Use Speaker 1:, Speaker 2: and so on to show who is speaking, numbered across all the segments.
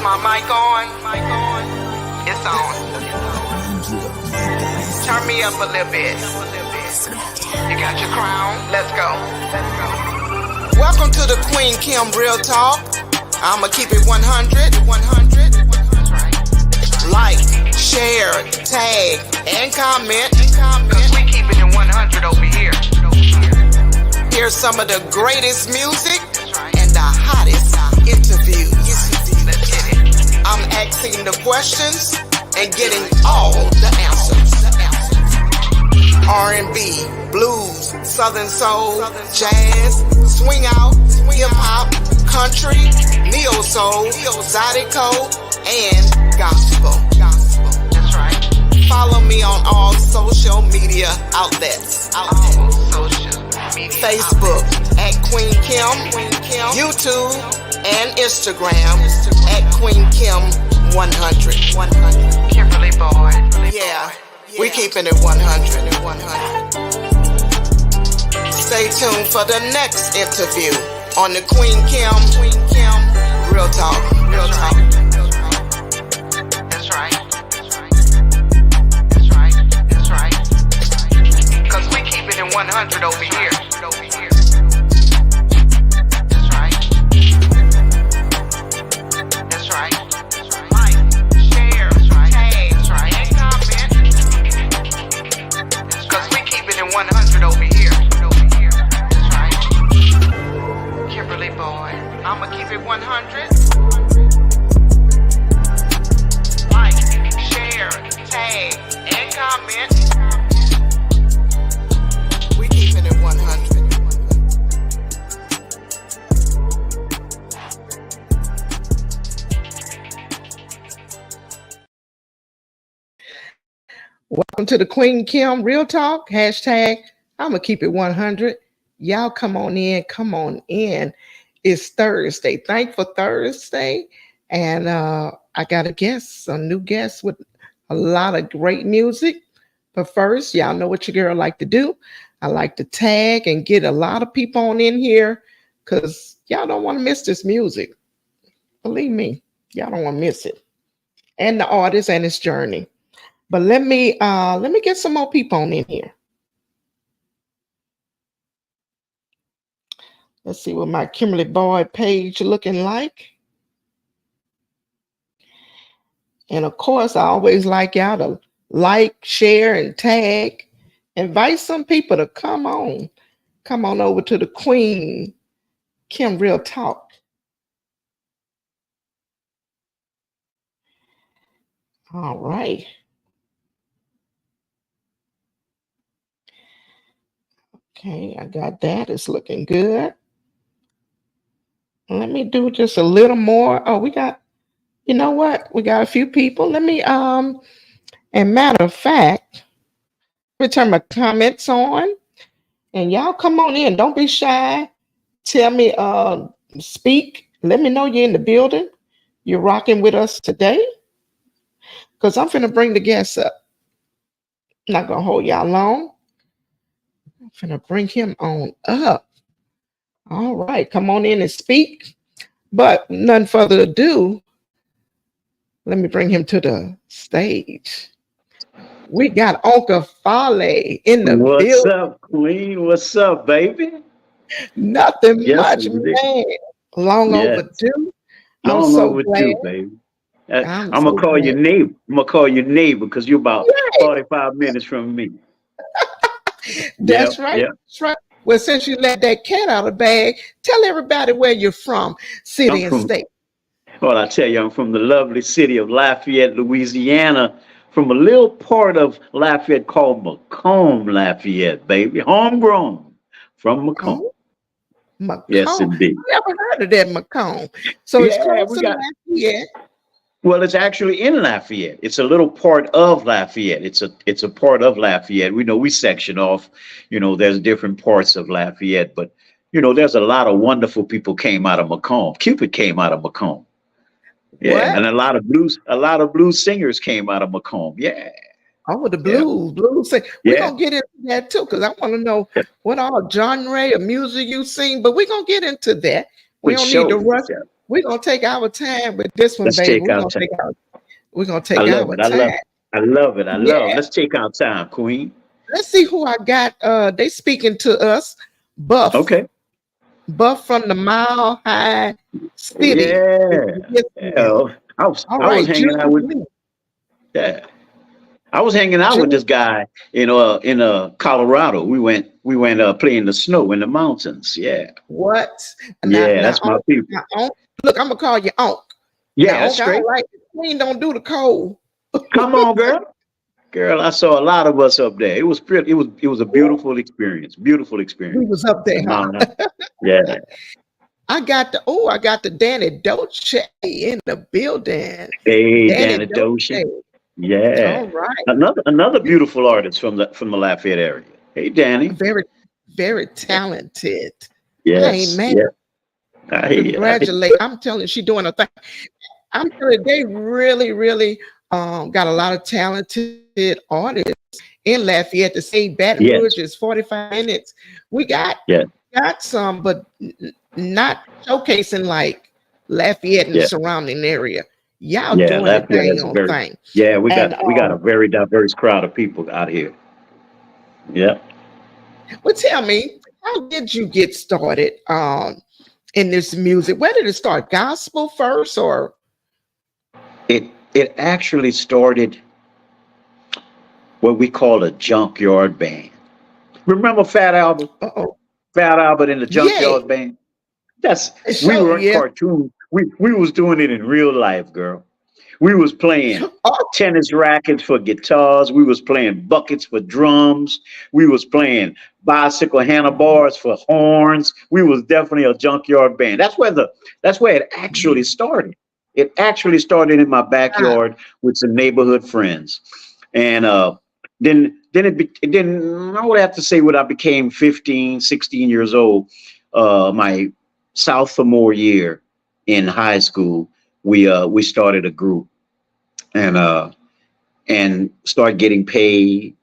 Speaker 1: my mic on? It's on. Turn me up a little bit. You got your crown? Let's go. Welcome to the Queen Kim Real Talk. I'ma keep it 100. Like, share, tag, and comment. Cause we keeping it 100 over here. Here's some of the greatest music and the hottest interviews. Let's get it. I'm asking the questions and getting all the answers. R&B, blues, southern soul, jazz, swing out, hip hop, country, neo soul, zydeco, and gospel. That's right. Follow me on all social media outlets. Facebook at Queen Kim, YouTube and Instagram at Queen Kim 100. Kimberly Boyd. Yeah, we keeping it 100. Stay tuned for the next interview on the Queen Kim Real Talk. That's right. Cause we keeping it 100 over here. That's right. Like, share, tag, and comment. Cause we keeping it 100 over here. That's right. Kimberly Boyd, I'ma keep it 100. Like, share, tag, and comment. We keeping it 100. Welcome to the Queen Kim Real Talk. Hashtag, I'ma keep it 100. Y'all come on in. It's Thursday. Thankful Thursday. And I got a new guest with a lot of great music. But first, y'all know what your girl like to do. I like to tag and get a lot of people on in here because y'all don't want to miss this music. Believe me, y'all don't want to miss it. And the artist and his journey. But let me get some more people on in here. Let's see what my Kimberly Boyd page looking like. And of course, I always like y'all to like, share, and tag. Invite some people to come on over to the Queen Kim Real Talk. All right. Okay, I got that. It's looking good. Let me do just a little more. Oh, you know what? We got a few people. Let me, and matter of fact, let me turn my comments on and y'all come on in. Don't be shy. Tell me, speak. Let me know you're in the building. You're rocking with us today. Because I'm finna bring the guests up. Not gonna hold y'all long. I'm finna bring him on up. All right, come on in and speak. But none further ado, let me bring him to the stage. We got Uncle FALLAY in the building.
Speaker 2: What's up, Queen? What's up, baby?
Speaker 1: Nothing much, man. Long overdue. I'm so glad,
Speaker 2: baby. I'm gonna call your neighbor. I'm gonna call your neighbor because you're about 45 minutes from me.
Speaker 1: That's right. That's right. Well, since you let that cat out of the bag, tell everybody where you're from, city and state.
Speaker 2: Well, I tell you, I'm from the lovely city of Lafayette, Louisiana, from a little part of Lafayette called Macomb, Lafayette, baby. Homegrown from Macomb.
Speaker 1: Oh, Macomb.
Speaker 2: Yes, indeed.
Speaker 1: I never heard of that Macomb. So it's close to Lafayette.
Speaker 2: Well, it's actually in Lafayette. It's a little part of Lafayette. It's a part of Lafayette. We section off, there's different parts of Lafayette, but there's a lot of wonderful people came out of Macomb. Cupid came out of Macomb. Yeah, what? And a lot of blues singers came out of Macomb. Yeah.
Speaker 1: Oh, the blues sing. We're gonna get into that too, because I want to know what all genre of music you sing, but we're gonna get into that. We don't need to rush. we're gonna take our time with this one,
Speaker 2: Let's
Speaker 1: baby.
Speaker 2: take
Speaker 1: We're
Speaker 2: our
Speaker 1: gonna
Speaker 2: time.
Speaker 1: take our we're gonna
Speaker 2: I
Speaker 1: take
Speaker 2: love
Speaker 1: our
Speaker 2: it. I love
Speaker 1: time.
Speaker 2: it. I love it. I love it.
Speaker 1: Yeah.
Speaker 2: Let's take our time, Queen.
Speaker 1: Let's see who I got. They speaking to us. Buff.
Speaker 2: Okay.
Speaker 1: Buff from the Mile High City is
Speaker 2: Yeah.
Speaker 1: listening.
Speaker 2: Yeah.
Speaker 1: All
Speaker 2: I was
Speaker 1: right,
Speaker 2: hanging out with,
Speaker 1: Julie.
Speaker 2: yeah. I was hanging out with
Speaker 1: Julie.
Speaker 2: this guy in Colorado. We went playing the snow in the mountains. Yeah.
Speaker 1: What? Now,
Speaker 2: Yeah,
Speaker 1: now,
Speaker 2: that's my
Speaker 1: Unc,
Speaker 2: people.
Speaker 1: now, Unc, look, I'm gonna call you Unc.
Speaker 2: Yeah,
Speaker 1: Now,
Speaker 2: that's
Speaker 1: Unc, I don't
Speaker 2: straight.
Speaker 1: like it. Queen don't do the cold.
Speaker 2: Come on, girl. Girl, I saw a lot of us up there. It was pretty, it was a beautiful experience. Beautiful
Speaker 1: We was
Speaker 2: experience.
Speaker 1: up there,
Speaker 2: The
Speaker 1: huh?
Speaker 2: mountain. Yeah.
Speaker 1: I got the Danny Dolce in the building.
Speaker 2: Hey,
Speaker 1: Danny
Speaker 2: Danny
Speaker 1: Dolce.
Speaker 2: Ocean. Yeah.
Speaker 1: All right.
Speaker 2: Another beautiful artist from the Lafayette area. Hey, Danny.
Speaker 1: Very, very talented. I ain't
Speaker 2: Yes.
Speaker 1: mad.
Speaker 2: Yeah. I hear you. I hear
Speaker 1: Congratulate. I'm telling you, she doing a thing. I'm telling you, they really, really got a lot of talented artists in Lafayette. To say Baton
Speaker 2: you.
Speaker 1: Rouge
Speaker 2: Yes.
Speaker 1: is 45 minutes. We
Speaker 2: Yeah.
Speaker 1: got some, but not showcasing like Lafayette and the
Speaker 2: Yeah.
Speaker 1: surrounding area. Y'all
Speaker 2: Yeah.
Speaker 1: doing the
Speaker 2: Lafayette
Speaker 1: dang
Speaker 2: has a
Speaker 1: on
Speaker 2: very,
Speaker 1: thing.
Speaker 2: yeah, we
Speaker 1: And
Speaker 2: got we got a very diverse crowd of people out here. Yeah.
Speaker 1: well, tell me, how did you get started in this music? Where did it start? Gospel first, or
Speaker 2: It actually started what we call a junkyard band. Remember Fat Albert?
Speaker 1: oh,
Speaker 2: Fat Albert in the
Speaker 1: yay?
Speaker 2: junkyard band? That's we
Speaker 1: Show
Speaker 2: weren't
Speaker 1: yeah.
Speaker 2: cartoons. We was doing it in real life, girl. We was playing
Speaker 1: Oh,
Speaker 2: tennis rackets for guitars. We was playing buckets for drums. We was playing bicycle handlebars for horns. We was definitely a junkyard band. That's where it actually started. It actually started in my
Speaker 1: wow.
Speaker 2: backyard with some neighborhood friends, and then I would have to say when I became 15, 16 years old, my sophomore year in high school, we started a group and start getting paid,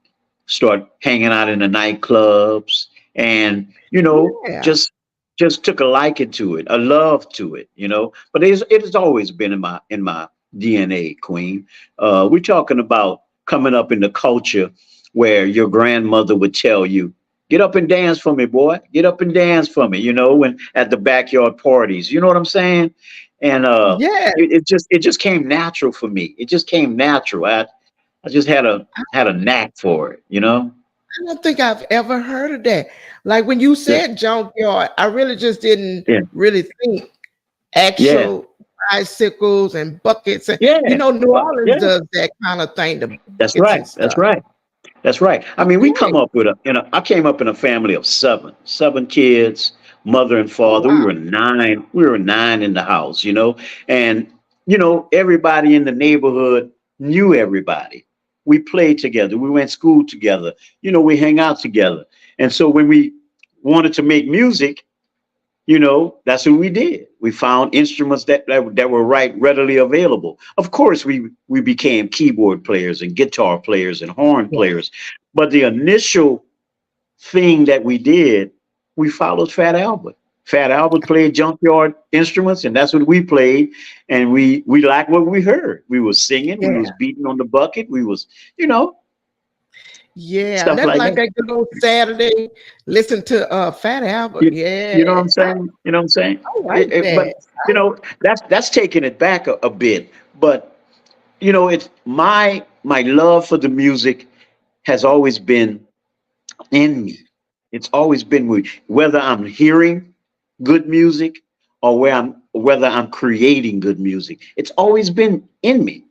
Speaker 2: start hanging out in the nightclubs, and
Speaker 1: Yeah.
Speaker 2: just took a liking to it, a love to it. But it has always been in my DNA, Queen. We're talking about coming up in the culture where your grandmother would tell you, "Get up and dance for me, boy. Get up and dance for me." When at the backyard parties, you know what I'm saying? And
Speaker 1: Yeah.
Speaker 2: it just came natural for me. It just came natural. I just had a knack for it.
Speaker 1: I don't think I've ever heard of that. Like when you
Speaker 2: Yeah,
Speaker 1: said junkyard, I really just didn't
Speaker 2: yeah,
Speaker 1: really think
Speaker 2: yeah,
Speaker 1: actual bicycles and buckets. And
Speaker 2: yeah.
Speaker 1: New Orleans
Speaker 2: Yeah.
Speaker 1: does that kind of thing, the
Speaker 2: That's
Speaker 1: buckets
Speaker 2: right.
Speaker 1: and
Speaker 2: That's
Speaker 1: stuff.
Speaker 2: right. That's right. I mean, we come
Speaker 1: Okay.
Speaker 2: up with I came up in a family of seven kids, mother and
Speaker 1: Oh
Speaker 2: father. We
Speaker 1: wow.
Speaker 2: were nine. We were nine in the house. And everybody in the neighborhood knew everybody. We played together. We went to school together. We hang out together. And so when we wanted to make music, that's what we did. We found instruments that were readily available. Of course, we became keyboard players and guitar players and horn
Speaker 1: Yes.
Speaker 2: players. But the initial thing that we did, we followed Fat Albert. Fat Albert played junkyard instruments, and that's what we played. And we liked what we heard. We was singing, we was
Speaker 1: Yeah.
Speaker 2: beating on the bucket, we was, you know,
Speaker 1: Yeah.
Speaker 2: stuff
Speaker 1: Nothing
Speaker 2: like
Speaker 1: like
Speaker 2: that.
Speaker 1: that good old Saturday. Listen to Fat Albert.
Speaker 2: You, you know what
Speaker 1: Yeah.
Speaker 2: I'm saying? You know what I'm saying?
Speaker 1: I like
Speaker 2: But
Speaker 1: that.
Speaker 2: that's taking it back a bit. But it's my love for the music has always been in me. It's always been with whether I'm hearing good music or whether I'm creating good music. It's always been in me.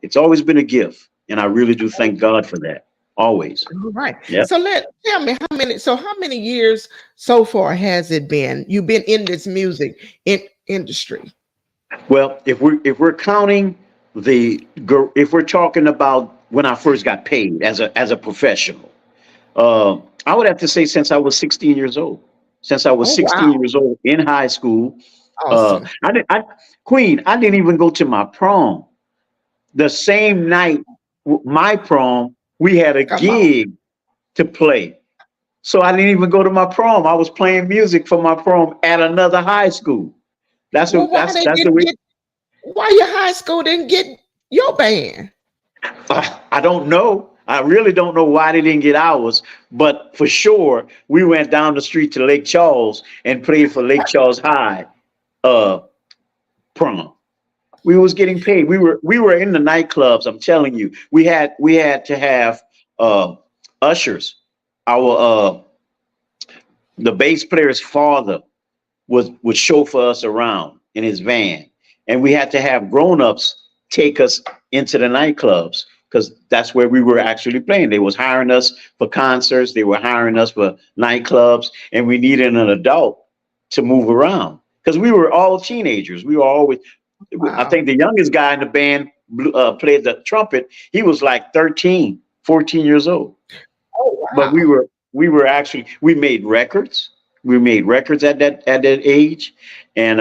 Speaker 2: It's always been a gift, and I really do thank God for that. Always.
Speaker 1: All right.
Speaker 2: Yeah.
Speaker 1: So tell me how many years so far has it been? You've been in this music industry.
Speaker 2: Well, if we're counting if we're talking about when I first got paid as a professional, I would have to say since I was 16 years old. Since I was
Speaker 1: Oh
Speaker 2: 16
Speaker 1: wow.
Speaker 2: years old in high school,
Speaker 1: Awesome.
Speaker 2: Queen, I didn't even go to my prom. The same night, my prom, we had a
Speaker 1: Come on.
Speaker 2: gig to play. So I didn't even go to my prom. I was playing music for my prom at another high school. That's
Speaker 1: Well,
Speaker 2: what
Speaker 1: why they
Speaker 2: that's the
Speaker 1: didn't
Speaker 2: way.
Speaker 1: get? Why your high school didn't get your band?
Speaker 2: I don't know. I really don't know why they didn't get ours, but for sure we went down the street to Lake Charles and played for Lake Charles High uh prom. We was getting paid. We were in the nightclubs. I'm telling you, we had to have uh ushers. Our the bass player's father would chauffeur us around in his van, and we had to have grown-ups take us into the nightclubs because that's where we were actually playing. They was hiring us for concerts, they were hiring us for nightclubs, and we needed an adult to move around because we were all teenagers. We were always, I
Speaker 1: Wow.
Speaker 2: think the youngest guy in the band played the trumpet. He was like 13, 14 years old.
Speaker 1: Oh
Speaker 2: But
Speaker 1: wow.
Speaker 2: we were actually, we made records. We made records at that age. And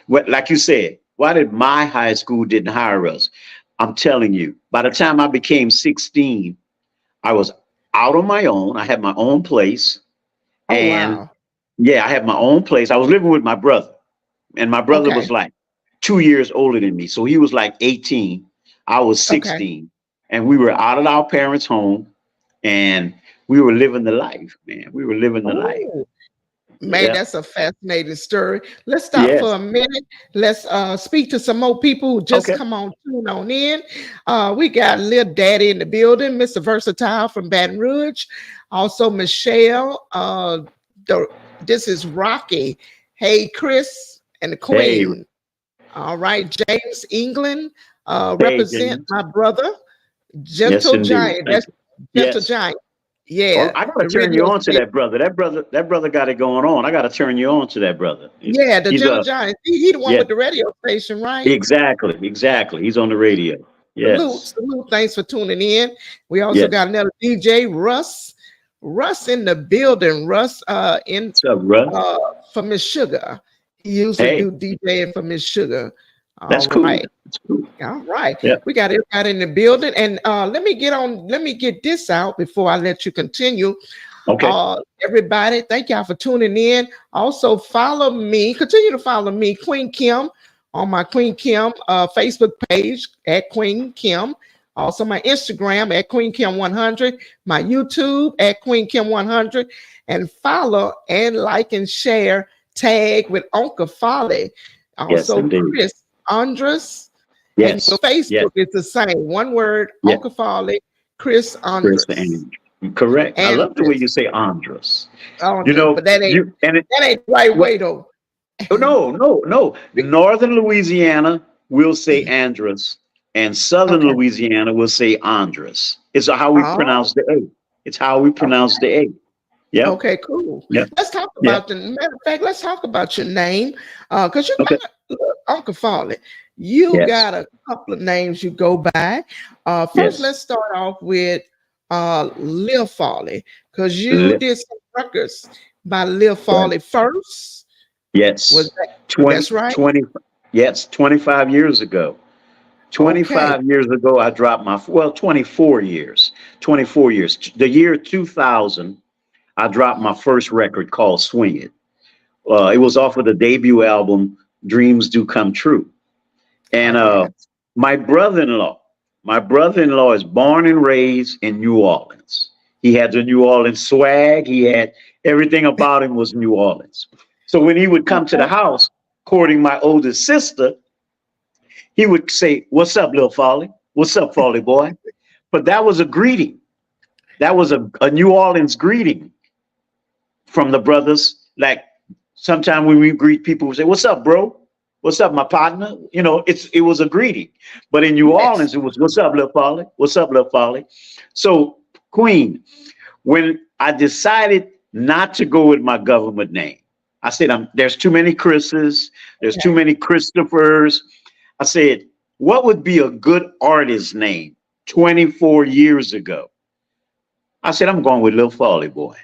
Speaker 2: what, like you said, why did my high school didn't hire us? I'm telling you, by the time I became 16, I was out on my own. I had my own place.
Speaker 1: Oh
Speaker 2: And
Speaker 1: wow.
Speaker 2: yeah, I had my own place. I was living with my brother, and my brother
Speaker 1: Okay.
Speaker 2: was like 2 years older than me. So he was like 18. I was
Speaker 1: Okay.
Speaker 2: 16. And we were out of our parents' home, and we were living the life, man. We were living the life.
Speaker 1: Oh man,
Speaker 2: Yeah.
Speaker 1: that's a fascinating story. Let's stop
Speaker 2: Yes.
Speaker 1: for a minute. Let's speak to some more people who just
Speaker 2: Okay.
Speaker 1: come on tune on in. We got Lil Daddy in the building, Mr. Versatile from Baton Rouge. Also Michelle. The, this is Rocky. Hey Chris and the
Speaker 2: Hey,
Speaker 1: Queen. All right, James England.
Speaker 2: hey,
Speaker 1: Represent
Speaker 2: James.
Speaker 1: my brother.
Speaker 2: Yes,
Speaker 1: Gentle
Speaker 2: indeed.
Speaker 1: Giant.
Speaker 2: Thank
Speaker 1: That's
Speaker 2: you.
Speaker 1: Gentle
Speaker 2: Yes.
Speaker 1: Giant.
Speaker 2: Well,
Speaker 1: Yeah,
Speaker 2: I gotta
Speaker 1: the
Speaker 2: turn you
Speaker 1: radio
Speaker 2: on to
Speaker 1: station.
Speaker 2: that brother. That brother got it going on. I gotta turn you on to that brother.
Speaker 1: Yeah, the
Speaker 2: He's
Speaker 1: Gentle Giant. He the one
Speaker 2: yeah,
Speaker 1: with the radio station, right?
Speaker 2: exactly, exactly. He's on the radio.
Speaker 1: Salute,
Speaker 2: Yes,
Speaker 1: salute. Thanks for tuning in. We also
Speaker 2: yes.
Speaker 1: got another DJ, Russ. Russ in the building. Russ in
Speaker 2: What's up, Russ?
Speaker 1: uh for Miss Sugar. He usually
Speaker 2: Hey,
Speaker 1: do DJing for Miss Sugar.
Speaker 2: that's
Speaker 1: All
Speaker 2: cool.
Speaker 1: right.
Speaker 2: That's cool.
Speaker 1: All right.
Speaker 2: Yeah.
Speaker 1: We got everybody in the building. And let me get this out before I let you continue.
Speaker 2: Okay.
Speaker 1: Everybody, thank y'all for tuning in. Also, follow me, continue to follow me, Queen Kim, on my Queen Kim Facebook page at Queen Kim. Also, my Instagram at Queen Kim 100, my YouTube at Queen Kim 100, and follow and like and share, tag with Uncle Folly.
Speaker 2: Yes,
Speaker 1: Also,
Speaker 2: indeed.
Speaker 1: Chris Andrus, and your
Speaker 2: Yes, yes,
Speaker 1: Facebook is the same. One word,
Speaker 2: yes.
Speaker 1: Uncle Folly, Chris
Speaker 2: Chris
Speaker 1: Andrus.
Speaker 2: and correct. I love the way
Speaker 1: Andrus.
Speaker 2: you say Andrus. You
Speaker 1: Andrus,
Speaker 2: know,
Speaker 1: but that ain't
Speaker 2: you and it
Speaker 1: that ain't the right
Speaker 2: what?
Speaker 1: way though.
Speaker 2: Oh, no, no, no. Northern Louisiana will say Andrus, and Southern
Speaker 1: Okay.
Speaker 2: Louisiana will say Andrus. It's how we
Speaker 1: Oh,
Speaker 2: pronounce the A. It's how we pronounce the A. Yep.
Speaker 1: okay, cool.
Speaker 2: Yep.
Speaker 1: Let's talk
Speaker 2: Yep.
Speaker 1: about the matter of fact, let's talk about your name. Because you
Speaker 2: Okay.
Speaker 1: got look, Uncle Farley, you
Speaker 2: Yes.
Speaker 1: got a couple of names you go by. First,
Speaker 2: Yes.
Speaker 1: let's start off with Lil Farley, because you
Speaker 2: Li-
Speaker 1: did some records by Lil
Speaker 2: Right.
Speaker 1: Farley first. Was
Speaker 2: Yes.
Speaker 1: that
Speaker 2: 20,
Speaker 1: that's right?
Speaker 2: 20. Yes. 25 years ago.
Speaker 1: Okay.
Speaker 2: 25 years ago, I dropped my, well, 24 years. 24 years. The year 2000, I dropped my first record called Swing It. It was off of the debut album, Dreams Do Come True. And
Speaker 1: Oh yeah.
Speaker 2: my brother-in-law, my brother-in-law is born and raised in New Orleans. He had the New Orleans swag. He had everything about him was New Orleans. So when he would come to the
Speaker 1: Okay.
Speaker 2: house courting my oldest sister, he would say, "What's up, Lil Folly? What's up, Folly boy?" But that was a greeting. That was a New Orleans greeting from the brothers. Like sometimes when we greet people, we say, "What's up, bro? What's up, my partner?" You know, it was a greeting. But in New
Speaker 1: Yes.
Speaker 2: Orleans, it was, "What's up, Lil Folly? What's up, Lil Folly?" So, Queen, when I decided not to go with my government name, I said, there's too many Chris's, there's too
Speaker 1: Okay.
Speaker 2: many Christophers. I said, what would be a good artist name 24 years ago? I said, I'm going with Lil Folly Boy.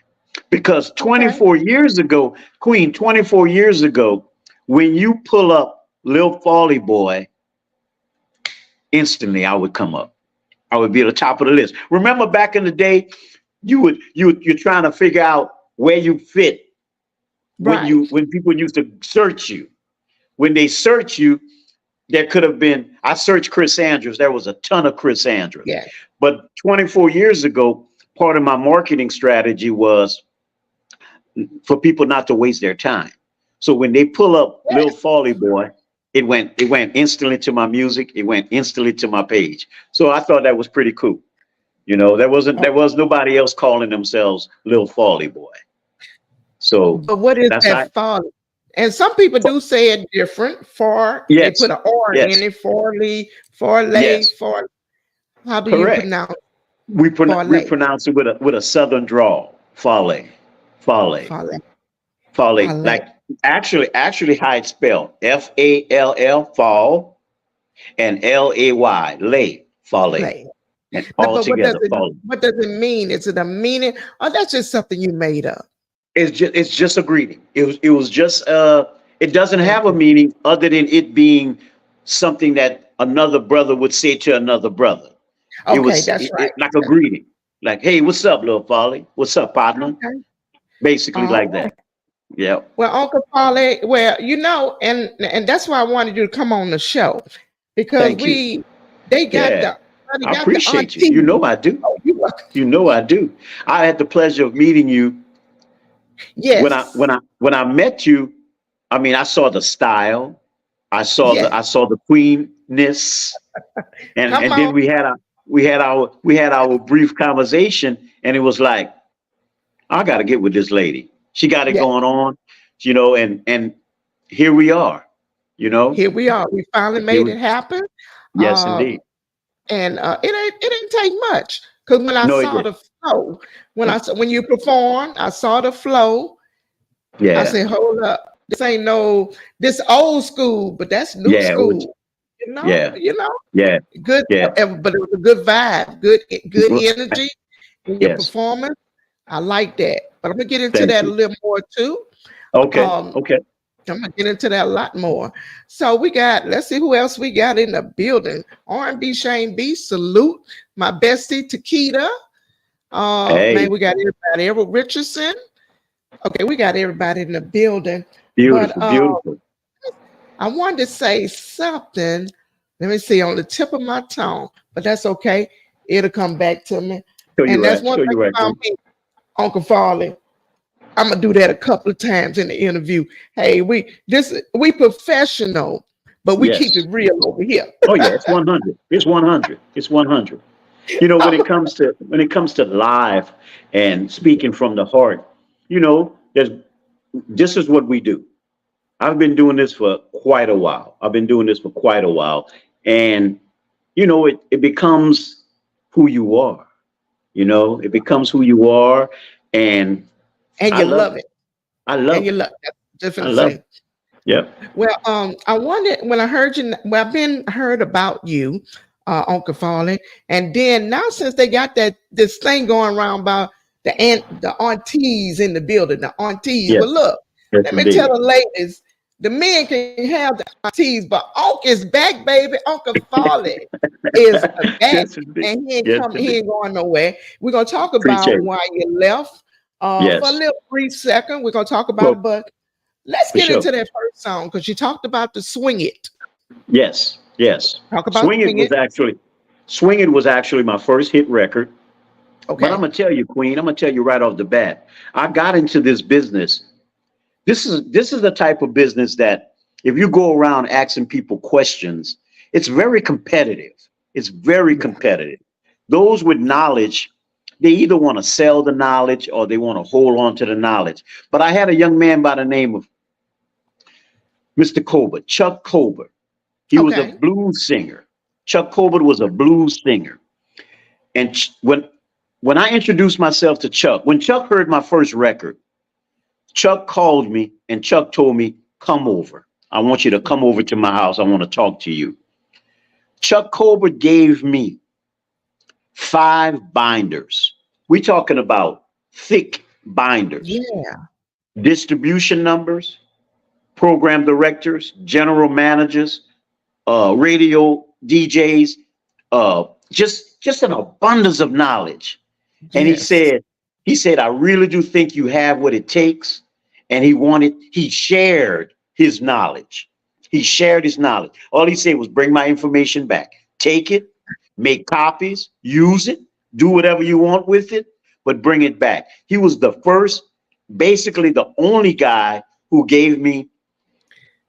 Speaker 2: Because
Speaker 1: Okay.
Speaker 2: 24 years ago, Queen, 24 years ago, when you pull up Lil Folly Boy, instantly I would come up. I would be at the top of the list. Remember back in the day, you're trying to figure out where you fit
Speaker 1: Right.
Speaker 2: when people used to search you. when they search you, there could have been, I searched Chris Andrus. There was a ton of Chris Andrus.
Speaker 1: Yeah.
Speaker 2: But 24 years ago, part of my marketing strategy was for people not to waste their time. So when they pull up Lil Folly Boy, it went instantly to my music. It went instantly to my page. So I thought that was pretty cool. You know, there was nobody else calling themselves Lil Folly Boy. So
Speaker 1: But what is that folly? And some people do say it different. They put an R in it. Farley, for. How do you pronounce?
Speaker 2: We pronounce it with a southern drawl. Fallay. Like actually how it's spelled. FALL, fall, and LAY, lay, Fallay. And all together.
Speaker 1: What does it mean? Is it a meaning, or that's just something you made up?
Speaker 2: It's just a greeting. It was just it doesn't have a meaning other than it being something that another brother would say to another brother.
Speaker 1: Okay, that's right.
Speaker 2: Like a greeting. Like, hey, what's up, Lil Folly? What's up, partner? Okay. Basically like that. Yeah.
Speaker 1: Well, Uncle Folly, and that's why I wanted you to come on the show, because I
Speaker 2: appreciate you. You know I do.
Speaker 1: Oh,
Speaker 2: you know I do. I had the pleasure of meeting you.
Speaker 1: Yes.
Speaker 2: When I met you, I mean, I saw the style, I saw the queenness, and then we had our brief conversation, and it was like, I got to get with this lady. She got it going on, and here we are,
Speaker 1: Here we are. We finally made it happen.
Speaker 2: Yes, indeed.
Speaker 1: And it didn't take much, because when I saw the flow, when you performed, I saw the flow.
Speaker 2: Yeah.
Speaker 1: I said, hold up, this ain't this old school, but that's new school. Good.
Speaker 2: Yeah.
Speaker 1: But it was a good vibe, good energy in your performance. I like that. But I'm gonna get into that a little more too.
Speaker 2: Okay.
Speaker 1: I'm gonna get into that a lot more. So let's see who else we got in the building. R&B Shane B, salute. My bestie Takita. Man, we got everybody. Errol Richardson. Okay, we got everybody in the building.
Speaker 2: Beautiful.
Speaker 1: I wanted to say something. Let me see, on the tip of my tongue, but that's okay. It'll come back to me. That's one thing about me, Uncle Farley. I'm gonna do that a couple of times in the interview. Hey, we professional, but we keep it real over here.
Speaker 2: Oh yeah, it's 100. It's 100. It's 100. When it comes to live and speaking from the heart, this is what we do. I've been doing this for quite a while. And it becomes who you are. It becomes who you are, and
Speaker 1: you love it.
Speaker 2: I love it.
Speaker 1: And you love it. Different thing.
Speaker 2: Yeah.
Speaker 1: Well, I wanted, when I heard you, I've been heard about you, Uncle Farley, and then now since they got this thing going around about the aunties in the building, the aunties. Well, look, let me tell the ladies, the men can have the aunties, but Uncle is back, baby. Uncle Farley is back, and he ain't going nowhere. We're gonna talk about why you left for a little brief second. We're gonna talk about it, but let's get into that first song, because you talked about the Swing It.
Speaker 2: Yes.
Speaker 1: Talk about
Speaker 2: Swing It was actually my first hit record. Okay. But I'm gonna tell you, Queen, I'm gonna tell you right off the bat, I got into this business. This is the type of business that if you go around asking people questions, it's very competitive. It's very competitive. Those with knowledge, they either want to sell the knowledge or they want to hold on to the knowledge. But I had a young man by the name of Mr. Colbert, Chuck Colbert. He was a blues singer. Chuck Colbert was a blues singer. And when I introduced myself to Chuck, when Chuck heard my first record, Chuck called me and Chuck told me, come over. I want you to come over to my house. I want to talk to you. Chuck Colbert gave me 5 binders. We're talking about thick binders.
Speaker 1: Yeah.
Speaker 2: Distribution numbers, program directors, general managers, radio DJs, just an abundance of knowledge. And he said, I really do think you have what it takes. And he shared his knowledge. He shared his knowledge. All he said was, bring my information back. Take it, make copies, use it, do whatever you want with it, but bring it back. He was the first, basically the only guy who gave me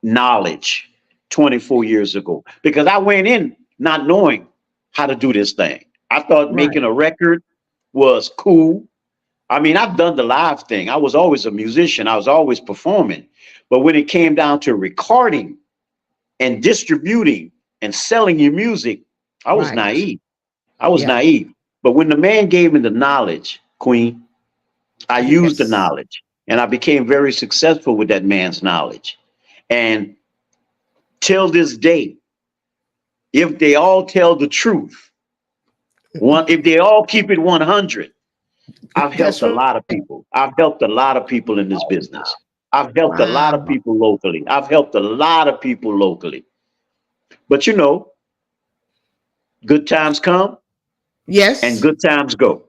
Speaker 2: knowledge 24 years ago, because I went in not knowing how to do this thing. I thought
Speaker 1: Right.
Speaker 2: making a record was cool. I mean, I've done the live thing. I was always a musician. I was always performing. But when it came down to recording and distributing and selling your music, I was
Speaker 1: Right.
Speaker 2: naive. I was
Speaker 1: Yeah.
Speaker 2: naive. But when the man gave me the knowledge, Queen, I used the
Speaker 1: Yes.
Speaker 2: knowledge and I became very successful with that man's knowledge. And till this day, if they all tell the truth, if they all keep it 100, I've
Speaker 1: That's
Speaker 2: helped a
Speaker 1: right.
Speaker 2: lot of people. I've helped a lot of people in this
Speaker 1: Oh,
Speaker 2: business. I've helped a lot of
Speaker 1: wow.
Speaker 2: people locally. I've helped a lot of people locally. But you know, good times come and
Speaker 1: Yes.
Speaker 2: good times go.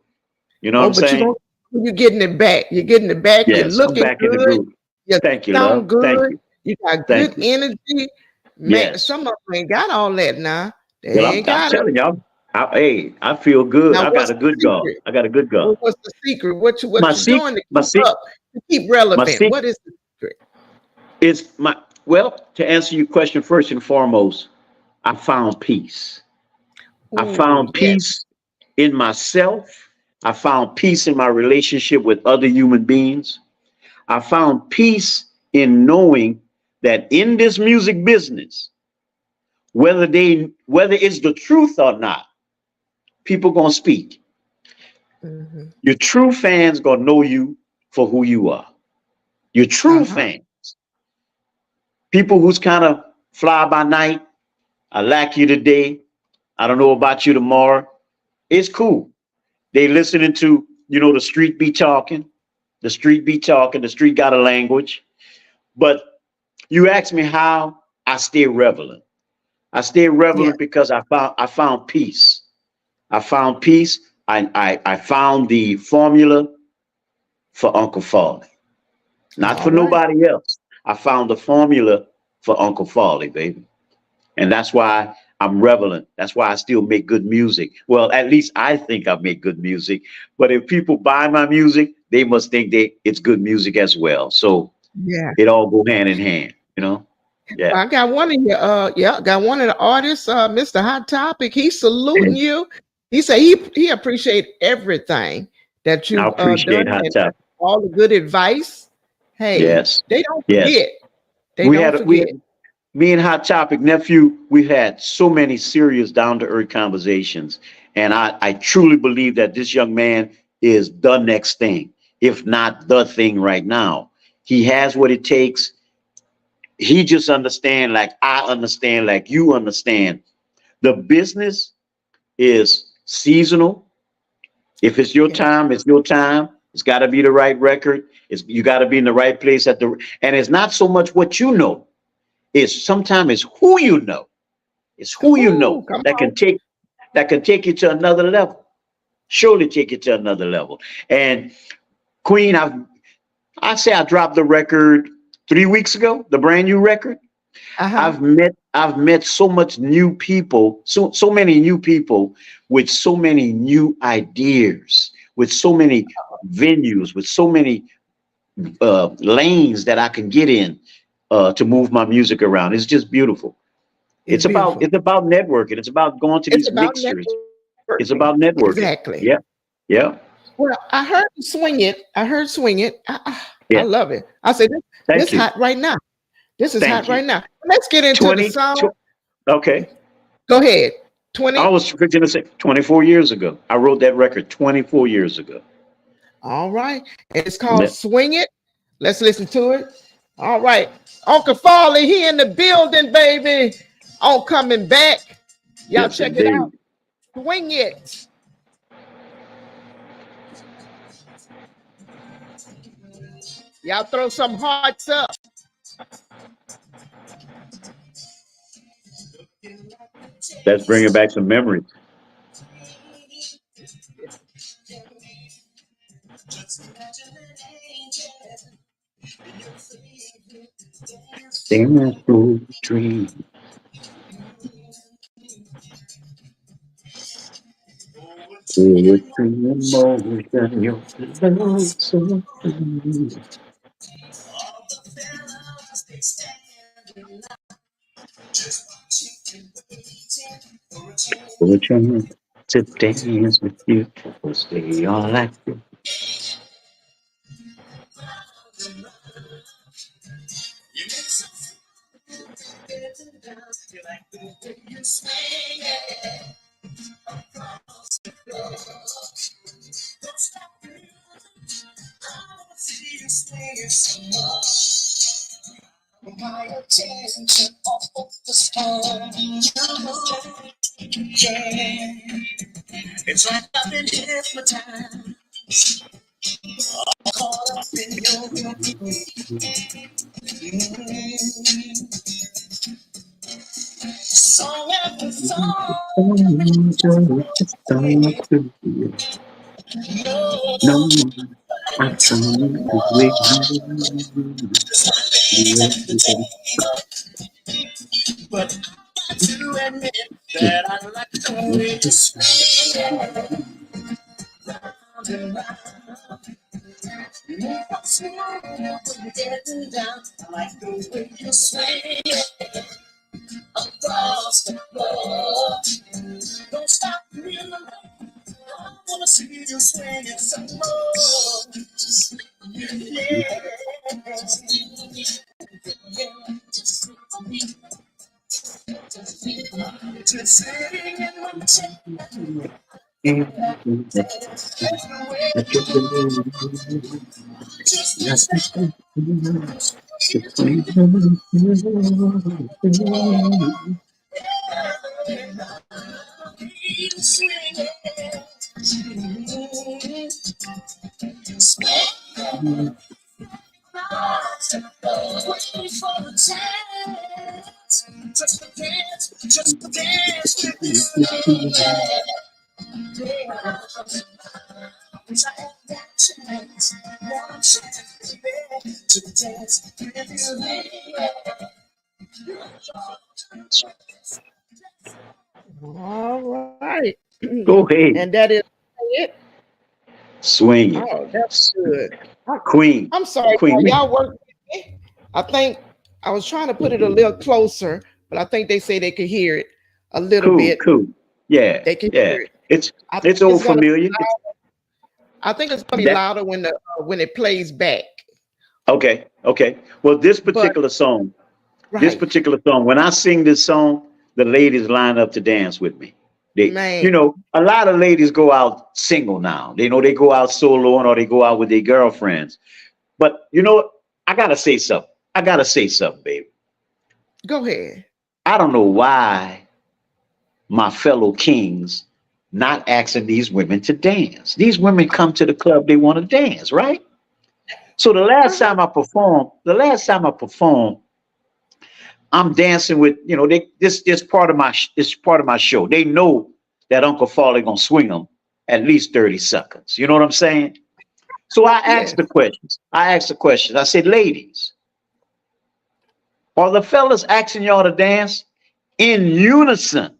Speaker 2: You know what
Speaker 1: Oh,
Speaker 2: I'm
Speaker 1: but
Speaker 2: saying?
Speaker 1: you're getting it back. You're getting it back. You're
Speaker 2: Yes, I'm
Speaker 1: looking
Speaker 2: back in the
Speaker 1: good.
Speaker 2: groove.
Speaker 1: You
Speaker 2: Thank you, love.
Speaker 1: sound
Speaker 2: Thank
Speaker 1: good.
Speaker 2: you.
Speaker 1: You got
Speaker 2: Thank
Speaker 1: good
Speaker 2: you.
Speaker 1: energy. Man,
Speaker 2: Yes.
Speaker 1: some of them ain't got all that now.
Speaker 2: Well,
Speaker 1: They ain't
Speaker 2: I'm
Speaker 1: got it.
Speaker 2: telling y'all, hey, I feel good.
Speaker 1: Now,
Speaker 2: I got
Speaker 1: what's
Speaker 2: a
Speaker 1: the
Speaker 2: good God.
Speaker 1: secret?
Speaker 2: I got a good God.
Speaker 1: What's the secret? What
Speaker 2: My
Speaker 1: you
Speaker 2: secret,
Speaker 1: doing to
Speaker 2: my
Speaker 1: keep
Speaker 2: secret,
Speaker 1: up, to keep
Speaker 2: my
Speaker 1: relevant?
Speaker 2: secret
Speaker 1: What is the secret?
Speaker 2: is well, to answer your question first and foremost, I found peace. I
Speaker 1: Ooh,
Speaker 2: found
Speaker 1: yes.
Speaker 2: peace in myself. I found peace in my relationship with other human beings. I found peace in knowing that in this music business, whether it's the truth or not, people gonna speak.
Speaker 1: Hmm.
Speaker 2: Your true fans gonna know you for who you are. Your true
Speaker 1: Uh-huh.
Speaker 2: fans, people who's kind of fly by night. I like you today. I don't know about you tomorrow. It's cool. They listening to, the street be talking. The street be talking. The street got a language. But you ask me how I stay relevant. I stay
Speaker 1: Yeah.
Speaker 2: relevant because I found peace. I found peace. I found the formula for Uncle Farley. Not
Speaker 1: All
Speaker 2: for
Speaker 1: right.
Speaker 2: nobody else. I found the formula for Uncle Farley, baby. And that's why I'm relevant. That's why I still make good music. Well, at least I think I make good music. But if people buy my music, they must think it's good music as well. So
Speaker 1: Yeah.
Speaker 2: it all go hand in hand. Yeah.
Speaker 1: Well, I got one of your got one of the artists, Mr. Hot Topic. He's saluting you. He said he appreciate everything that
Speaker 2: I
Speaker 1: you've
Speaker 2: appreciate
Speaker 1: done
Speaker 2: Hot
Speaker 1: and
Speaker 2: Top.
Speaker 1: all the good advice. Hey,
Speaker 2: Yes.
Speaker 1: they don't
Speaker 2: Yes.
Speaker 1: forget. They
Speaker 2: We
Speaker 1: don't
Speaker 2: had we
Speaker 1: forget.
Speaker 2: me and Hot Topic nephew, we've had so many serious down to earth conversations. And I truly believe that this young man is the next thing, if not the thing right now. He has what it takes. He just understand like I understand, like you understand. The business is seasonal. If it's your
Speaker 1: Yeah.
Speaker 2: time, it's your time. It's got to be the right record. You got to be in the right place and it's not so much what you know. It's sometimes it's who you know. It's who you know
Speaker 1: Who? Come
Speaker 2: that
Speaker 1: on.
Speaker 2: can take you to another level. Surely take you to another level. And Queen, I say I dropped the record 3 weeks ago, the brand new record.
Speaker 1: Uh-huh.
Speaker 2: I've met so much new people, so many new people with so many new ideas, with so many venues, with so many lanes that I can get in to move my music around. It's just beautiful.
Speaker 1: It's beautiful.
Speaker 2: It's about networking. It's about going to
Speaker 1: It's
Speaker 2: these
Speaker 1: about
Speaker 2: mixers. It's
Speaker 1: networking.
Speaker 2: about networking.
Speaker 1: Exactly.
Speaker 2: Yeah, yeah,
Speaker 1: Well, I heard you swing it. I heard swing it. I
Speaker 2: yeah.
Speaker 1: love it. I said this
Speaker 2: Thank you.
Speaker 1: hot right now. This is hot
Speaker 2: Thank you.
Speaker 1: right now. Let's get into the
Speaker 2: 20,
Speaker 1: song.
Speaker 2: okay.
Speaker 1: Go ahead.
Speaker 2: I
Speaker 1: 20.
Speaker 2: was going to say 24 years ago. I wrote that record 24 years ago.
Speaker 1: All right. It's called
Speaker 2: Yeah.
Speaker 1: Swing It. Let's listen to it. All right. Uncle Farley, he in the building, baby. On coming back. Y'all
Speaker 2: Yes,
Speaker 1: check it out.
Speaker 2: indeed.
Speaker 1: Swing it. Y'all throw some hearts up.
Speaker 2: Let's bring it back some memories. Dance through the dream. Poetry in motion, your love so free. Poetry to dance with you. Stay all active. Just start to feel. No more. I'm trying to wait.
Speaker 1: All right.
Speaker 2: Go ahead.
Speaker 1: And that is it.
Speaker 2: Swing it.
Speaker 1: Oh, that's good. I'm,
Speaker 2: Queen.
Speaker 1: I'm sorry,
Speaker 2: Queen.
Speaker 1: y'all work with me. I think I was trying to put it a little closer, but I think they say they could hear it a little
Speaker 2: Cool,
Speaker 1: bit.
Speaker 2: cool. Yeah,
Speaker 1: They can
Speaker 2: yeah.
Speaker 1: hear it.
Speaker 2: It's
Speaker 1: I think
Speaker 2: it's
Speaker 1: it's
Speaker 2: old
Speaker 1: gonna be
Speaker 2: familiar. It's
Speaker 1: loud. I think it's gonna be
Speaker 2: that
Speaker 1: louder when it plays back.
Speaker 2: okay, okay. Well,
Speaker 1: But
Speaker 2: this
Speaker 1: right,
Speaker 2: particular song, when I sing this song, the ladies line up to dance with me.
Speaker 1: man.
Speaker 2: A lot of ladies go out single now. They go out solo or they go out with their girlfriends. But I gotta say something. I gotta say something, baby.
Speaker 1: Go ahead.
Speaker 2: I don't know why my fellow kings not asking these women to dance. These women come to the club, they want to dance, right? So
Speaker 1: Uh-huh.
Speaker 2: the last time I performed, I'm dancing with, this part of my show. They know that Uncle Farley gonna swing them at least 30 seconds. You know what I'm saying? So I asked
Speaker 1: Yes.
Speaker 2: the questions. I said, ladies, are the fellas asking y'all to dance in unison?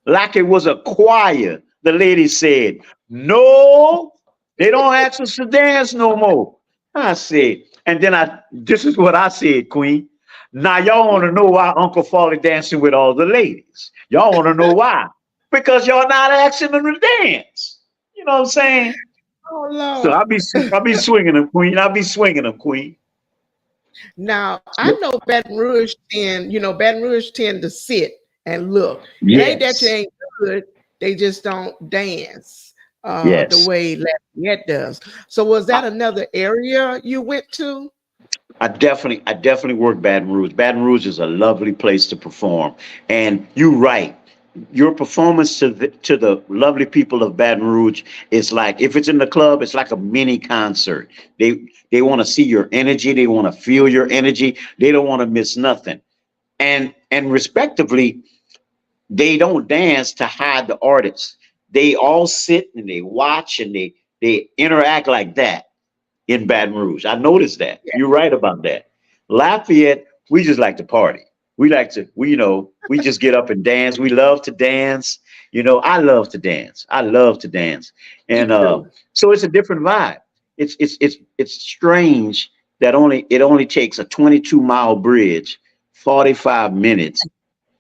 Speaker 2: Like it was a choir. The lady said, no, they don't ask us to dance no more. I said, and then this is what I said, Queen. Now y'all want to know why Uncle Farley dancing with all the ladies. Y'all want to know why? Because y'all not asking them to dance. You know what I'm saying?
Speaker 1: Oh
Speaker 2: So
Speaker 1: Lord.
Speaker 2: I'll be swinging them, Queen. I'll be swinging them, Queen.
Speaker 1: Now I know Baton Rouge tend to sit and look. It ain't that you
Speaker 2: Yes,
Speaker 1: ain't good, they just don't dance the
Speaker 2: yes.
Speaker 1: way Lafayette does. So was that another area you went to?
Speaker 2: I definitely work Baton Rouge. Baton Rouge is a lovely place to perform, and you're right. Your performance to the lovely people of Baton Rouge is like if it's in the club, it's like a mini concert. They want to see your energy. They want to feel your energy. They don't want to miss nothing. And respectively, they don't dance to hide the artists. They all sit and they watch and they interact like that in Baton Rouge. I noticed that.
Speaker 1: Yeah.
Speaker 2: You're right about that. Lafayette, we just like to party. We like to, we just get up and dance. We love to dance. I love to dance. I love to dance.
Speaker 1: Me
Speaker 2: And
Speaker 1: too.
Speaker 2: so it's a different vibe. It's strange that it only takes a 22-mile bridge, 45 minutes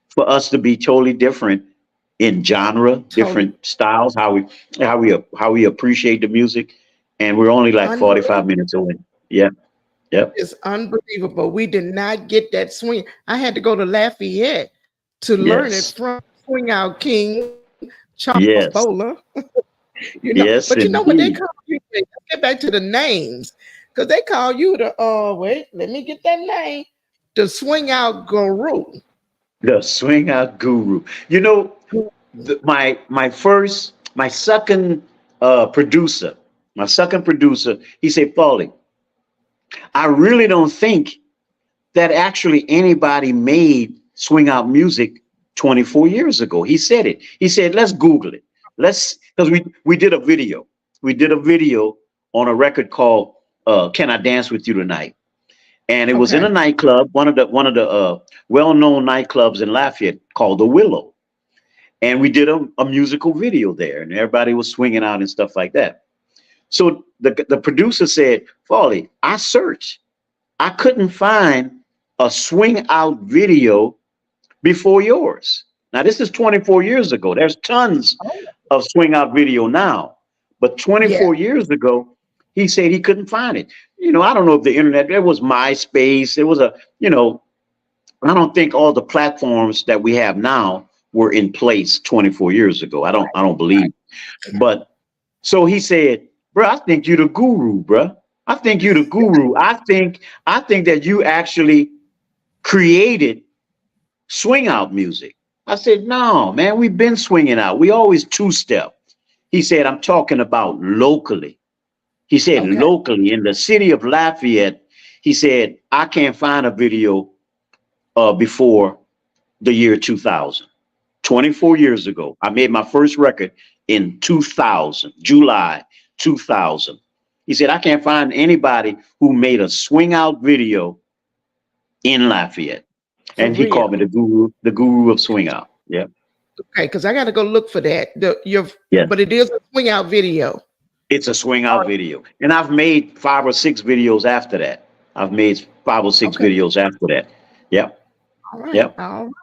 Speaker 2: for us to be totally different in genre,
Speaker 1: Totally
Speaker 2: different styles, how we appreciate the music, and we're only like 45
Speaker 1: unbelievable.
Speaker 2: minutes away. Yeah, yep,
Speaker 1: It's unbelievable. We did not get that swing. I had to go to Lafayette to learn it
Speaker 2: yes,
Speaker 1: from Swing Out King Charles Bowler.
Speaker 2: yes,
Speaker 1: But
Speaker 2: yes,
Speaker 1: what they call
Speaker 2: indeed.
Speaker 1: you, let's get back to the names. Because they call you the wait, let me get that name. The Swing Out Guru.
Speaker 2: The swing out guru. My second producer, he said, "Paulie, I really don't think that actually anybody made swing out music 24 years ago." He said it. He said, "Let's Google it. Because we did a video. We did a video on a record called 'Can I Dance with You Tonight?' And it was in a
Speaker 1: Okay.
Speaker 2: nightclub, one of the well-known nightclubs in Lafayette called the Willow. And we did a musical video there, and everybody was swinging out and stuff like that. So the producer said, "Folly, I searched. I couldn't find a swing out video before yours." Now, this is 24 years ago. There's tons
Speaker 1: Oh,
Speaker 2: of swing out video now. But
Speaker 1: yeah.
Speaker 2: 24 years ago, he said he couldn't find it. I don't know if the internet, there was MySpace, there was I don't think all the platforms that we have now were in place 24 years ago. I don't believe. But so he said, "Bro, I think you're the guru, bro. I think you're the guru. I think that you actually created swing out music." I said, "No, man, we've been swinging out. We always two-step." He said, "I'm talking about locally." He said,
Speaker 1: Okay.
Speaker 2: "Locally in the city of Lafayette," he said, "I can't find a video before the year 2000. 24 years ago. I made my first record in 2000, July 2000." He said, "I can't find anybody who made a swing out video in Lafayette."
Speaker 1: For
Speaker 2: And he called me
Speaker 1: real.
Speaker 2: the guru of swing out. Yeah.
Speaker 1: Okay, because I got to go look for that.
Speaker 2: Yes.
Speaker 1: But it is a swing out video.
Speaker 2: It's a swing out
Speaker 1: Oh,
Speaker 2: video. And I've made 5 or 6 videos after that. I've made 5 or 6
Speaker 1: okay.
Speaker 2: videos after that. Yep.
Speaker 1: All right.
Speaker 2: Yep.
Speaker 1: All right.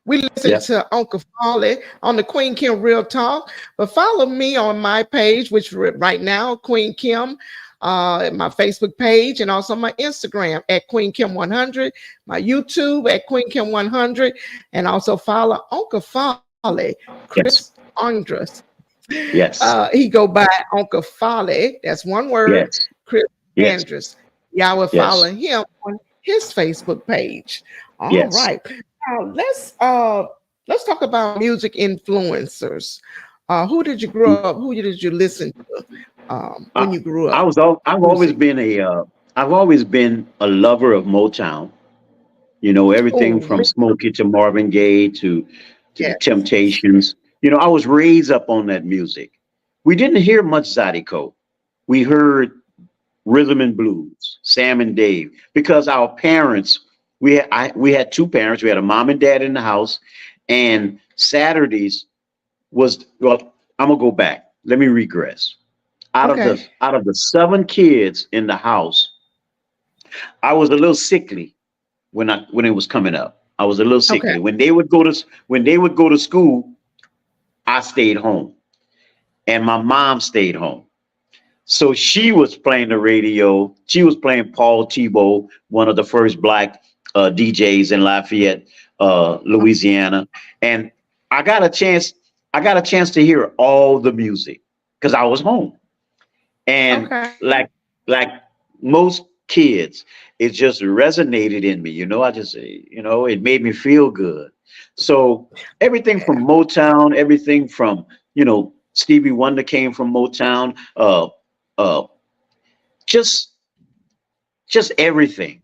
Speaker 1: We listen
Speaker 2: Yep.
Speaker 1: to Uncle Farley on the Queen Kim Real Talk, but follow me on my page, which right now, Queen Kim, my Facebook page, and also my Instagram at Queen Kim 100, my YouTube at Queen Kim 100, and also follow Uncle Farley, Chris
Speaker 2: Yes.
Speaker 1: Andrus.
Speaker 2: Yes.
Speaker 1: He go by Uncle Farley. That's one word,
Speaker 2: Yes.
Speaker 1: Chris
Speaker 2: Yes.
Speaker 1: Andrus. Y'all will follow
Speaker 2: Yes.
Speaker 1: him on his Facebook page. All
Speaker 2: Yes.
Speaker 1: right. Now let's talk about music influencers. Who did you grow up? Who did you listen to when
Speaker 2: I,
Speaker 1: you grew
Speaker 2: I
Speaker 1: up?
Speaker 2: was all,
Speaker 1: Music.
Speaker 2: I've always been a lover of Motown. Everything
Speaker 1: Oh,
Speaker 2: from Smokey to Marvin Gaye to the
Speaker 1: yes.
Speaker 2: Temptations. I was raised up on that music. We didn't hear much Zydeco. We heard rhythm and blues, Sam and Dave, because our parents, we had 2 parents. We had a mom and dad in the house, and Saturdays well. I'm gonna go back. Let me regress. Out of the
Speaker 1: Okay.
Speaker 2: out of the 7 kids in the house, I was a little sickly when it was coming up. I was a little
Speaker 1: Okay.
Speaker 2: sickly. When they would go to school, I stayed home, and my mom stayed home. So she was playing the radio. She was playing Paul Tebow, one of the first black DJs in Lafayette, Louisiana, and I got a chance. I got a chance to hear all the music because I was home. And
Speaker 1: Okay.
Speaker 2: like most kids, it just resonated in me. It made me feel good. So everything from Motown, everything from Stevie Wonder came from Motown. Uh, just just everything,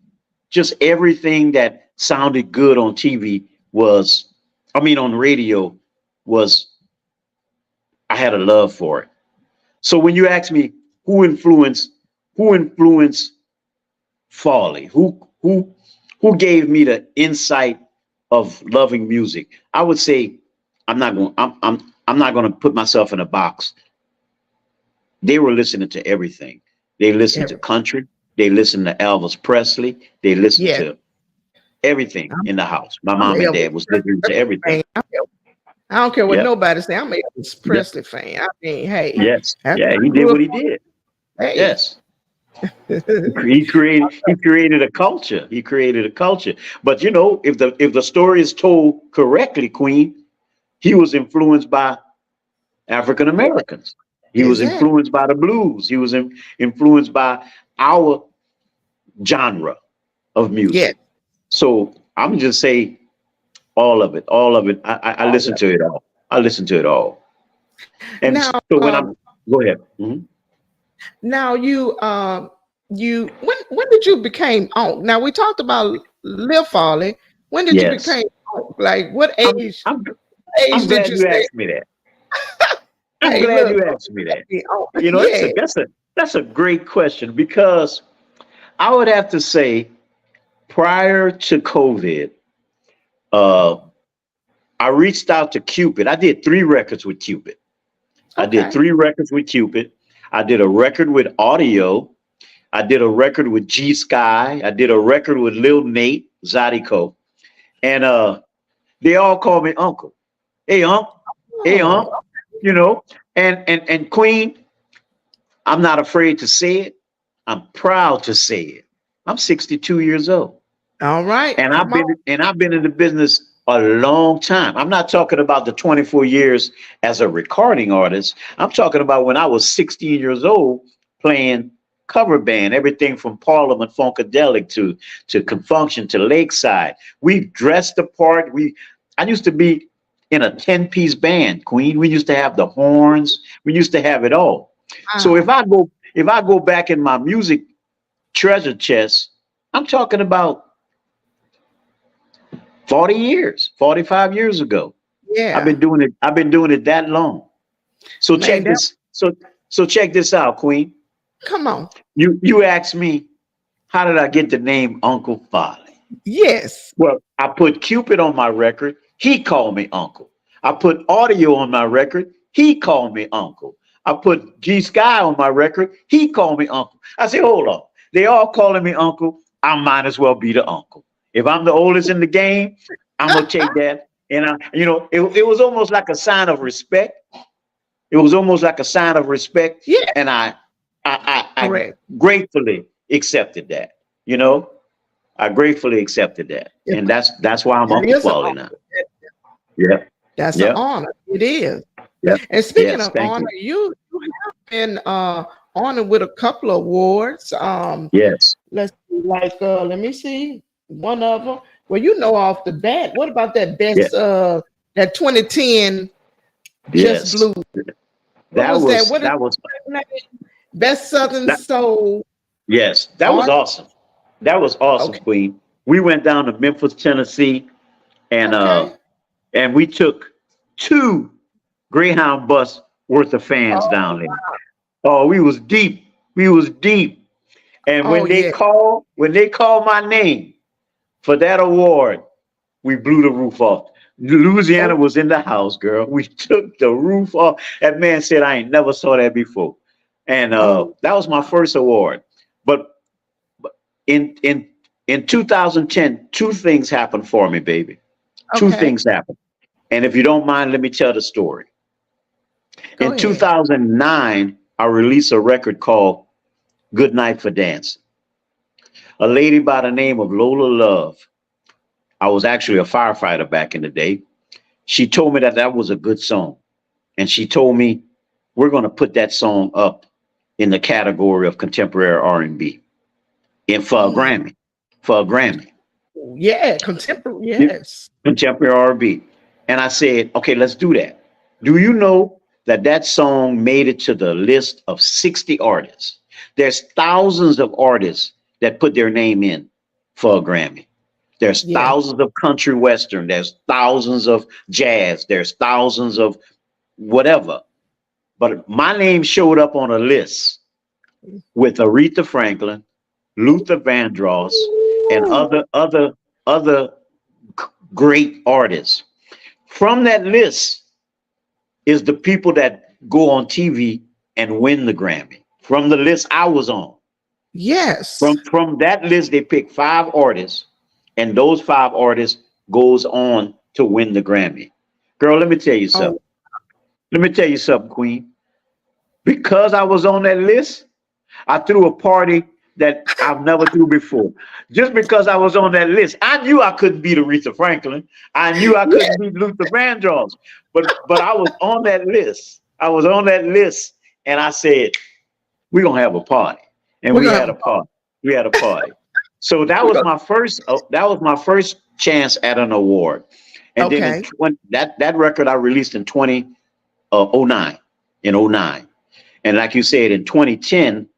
Speaker 2: just everything that sounded good on TV was, I mean, on radio was. I had a love for it. So when you ask me who influenced Farley, who gave me the insight of loving music? I would say I'm not going to put myself in a box. They were listening to everything. They listened to country. They listened to Elvis Presley. They listened
Speaker 1: Yes.
Speaker 2: to everything
Speaker 1: I'm,
Speaker 2: in the house. My
Speaker 1: I'm an
Speaker 2: mom and
Speaker 1: Elvis
Speaker 2: dad was
Speaker 1: Presley
Speaker 2: listening to everything.
Speaker 1: fan. I don't care what
Speaker 2: Yep.
Speaker 1: nobody say. I'm an Elvis
Speaker 2: Yep.
Speaker 1: Presley fan. I mean, hey,
Speaker 2: Yes.
Speaker 1: that's
Speaker 2: Yeah,
Speaker 1: what
Speaker 2: he
Speaker 1: I
Speaker 2: did
Speaker 1: grew up
Speaker 2: what he
Speaker 1: on.
Speaker 2: did.
Speaker 1: Hey.
Speaker 2: Yes. He created a culture. He created a culture. But if the story is told correctly, Queen, he was influenced by African
Speaker 1: Yeah,
Speaker 2: Americans. He was
Speaker 1: exactly.
Speaker 2: influenced by the blues. He was influenced by our genre of
Speaker 1: Yeah.
Speaker 2: music. So I'm just say all of it, all of it. I
Speaker 1: All
Speaker 2: listen
Speaker 1: of
Speaker 2: to it all. I listen to it all.
Speaker 1: it.
Speaker 2: And
Speaker 1: Now,
Speaker 2: so when I'm go ahead. Mhm.
Speaker 1: now you when did you became on? Now we talked about Lil Farley. When did you
Speaker 2: Yes.
Speaker 1: become on? Like what
Speaker 2: I'm
Speaker 1: age?
Speaker 2: I'm
Speaker 1: Age
Speaker 2: I'm
Speaker 1: did
Speaker 2: glad
Speaker 1: you
Speaker 2: you
Speaker 1: say,
Speaker 2: asked me that. I'm
Speaker 1: hey,
Speaker 2: glad
Speaker 1: look,
Speaker 2: you asked me that.
Speaker 1: be on?
Speaker 2: That's
Speaker 1: Yeah.
Speaker 2: a great question because I would have to say prior to COVID, uh, I reached out to Cupid. I did 3 records with Cupid. I did
Speaker 1: Okay.
Speaker 2: 3 records with Cupid. I did a record with Audio. I did a record with G Sky. I did a record with Lil Nate Zydeco. And they all call me Uncle. Hey, Unc. Hey, Unc.
Speaker 1: Oh,
Speaker 2: You know, and Queen, I'm not afraid to say it. I'm proud to say it. I'm 62 years old.
Speaker 1: all right.
Speaker 2: And I've
Speaker 1: Come on.
Speaker 2: been I've been in the business a long time. I'm not talking about the 24 years as a recording artist. I'm talking about when I was 16 years old playing cover band, everything from Parliament Funkadelic to Confunction to Lakeside. We dressed the part. I used to be in a 10-piece band, Queen. We used to have the horns. We used to have it all. So
Speaker 1: Wow.
Speaker 2: if I go back in my music treasure chest, I'm talking about 40 years, 45 years ago.
Speaker 1: Yeah.
Speaker 2: I've been doing it that long. So
Speaker 1: Man,
Speaker 2: check
Speaker 1: that
Speaker 2: this. So check this out, Queen.
Speaker 1: come on.
Speaker 2: You asked me, how did I get the name Uncle Folly?
Speaker 1: Yes.
Speaker 2: Well, I put Cupid on my record. He called me Uncle. I put Audio on my record. He called me Uncle. I put G Sky on my record. He called me Uncle. I said, hold on. They all calling me Uncle. I might as well be the uncle. If I'm the oldest in the game, I'm gonna take that. And it was almost like a sign of respect. It was almost like a sign of respect,
Speaker 1: Yeah,
Speaker 2: and I
Speaker 1: correct.
Speaker 2: gratefully accepted that. You know, I gratefully accepted that,
Speaker 1: Yeah,
Speaker 2: and that's why I'm
Speaker 1: that
Speaker 2: Uncle
Speaker 1: is an
Speaker 2: Folly
Speaker 1: honor.
Speaker 2: now. Yeah,
Speaker 1: That's an
Speaker 2: yeah,
Speaker 1: honor. It is.
Speaker 2: yeah.
Speaker 1: And speaking
Speaker 2: Yes,
Speaker 1: of
Speaker 2: thank
Speaker 1: honor,
Speaker 2: you.
Speaker 1: you have been honored with a couple of awards.
Speaker 2: Yes,
Speaker 1: Let's see, like let me see one of them. Well, off the bat, what about that
Speaker 2: yeah,
Speaker 1: best that 2010 Just
Speaker 2: yes.
Speaker 1: Blue? What
Speaker 2: That
Speaker 1: was that?
Speaker 2: was
Speaker 1: What is
Speaker 2: that was
Speaker 1: the name? Best Southern
Speaker 2: that.
Speaker 1: Soul
Speaker 2: Yes, that was
Speaker 1: Art?
Speaker 2: awesome. That was awesome,
Speaker 1: Okay.
Speaker 2: Queen. We went down to Memphis, Tennessee, and uh,
Speaker 1: Okay.
Speaker 2: and we took 2 Greyhound bus worth of fans
Speaker 1: Oh,
Speaker 2: down there. Oh, we was deep. We was deep. And
Speaker 1: oh yeah.
Speaker 2: when they called my name for that award, we blew the roof off. Louisiana
Speaker 1: Oh,
Speaker 2: was in the house, girl. We took the roof off. That man said, I ain't never saw that before. And
Speaker 1: oh,
Speaker 2: that was my first award. But in in in 2010, 2 things happened for me, baby. Two
Speaker 1: okay.
Speaker 2: things happened. And if you don't mind, let me tell the story.
Speaker 1: Go
Speaker 2: In
Speaker 1: ahead.
Speaker 2: 2009, I released a record called Good Night for Dancing. A lady by the name of Lola Love. I was actually a firefighter back in the day. She told me that that was a good song. And she told me, we're going to put that song up in the category of contemporary R&B and for a
Speaker 1: Mm.
Speaker 2: Grammy. For a Grammy.
Speaker 1: Yeah, contemporary. Yes.
Speaker 2: Contemporary R&B. And I said, okay, let's do that. Do you know that that song made it to the list of 60 artists? There's thousands of artists that put their name in for a Grammy. There's
Speaker 1: Yeah.
Speaker 2: thousands of country western. There's thousands of jazz. There's thousands of whatever. But my name showed up on a list with Aretha Franklin, Luther Vandross, and other great artists. From that list is the people that go on TV and win the Grammy. From the list I was on.
Speaker 1: Yes.
Speaker 2: From that list, they pick 5 artists, and those 5 artists goes on to win the Grammy. Girl, let me tell you
Speaker 1: Oh,
Speaker 2: something. Let me tell you something, Queen. Because I was on that list, I threw a party that I've never threw before. Just because I was on that list, I knew I couldn't beat Aretha Franklin. I knew I
Speaker 1: yeah.
Speaker 2: couldn't beat Luther Vandross. But I was on that list. I was on that list, and I said, "We're gonna have a party," and
Speaker 1: We're
Speaker 2: we
Speaker 1: gonna
Speaker 2: had
Speaker 1: have
Speaker 2: a party. We had a party. So that
Speaker 1: we're
Speaker 2: was
Speaker 1: gonna,
Speaker 2: my first. That was my first chance at an award. And then
Speaker 1: okay.
Speaker 2: that record I released in 2009, in '09. And like you said, in 2010,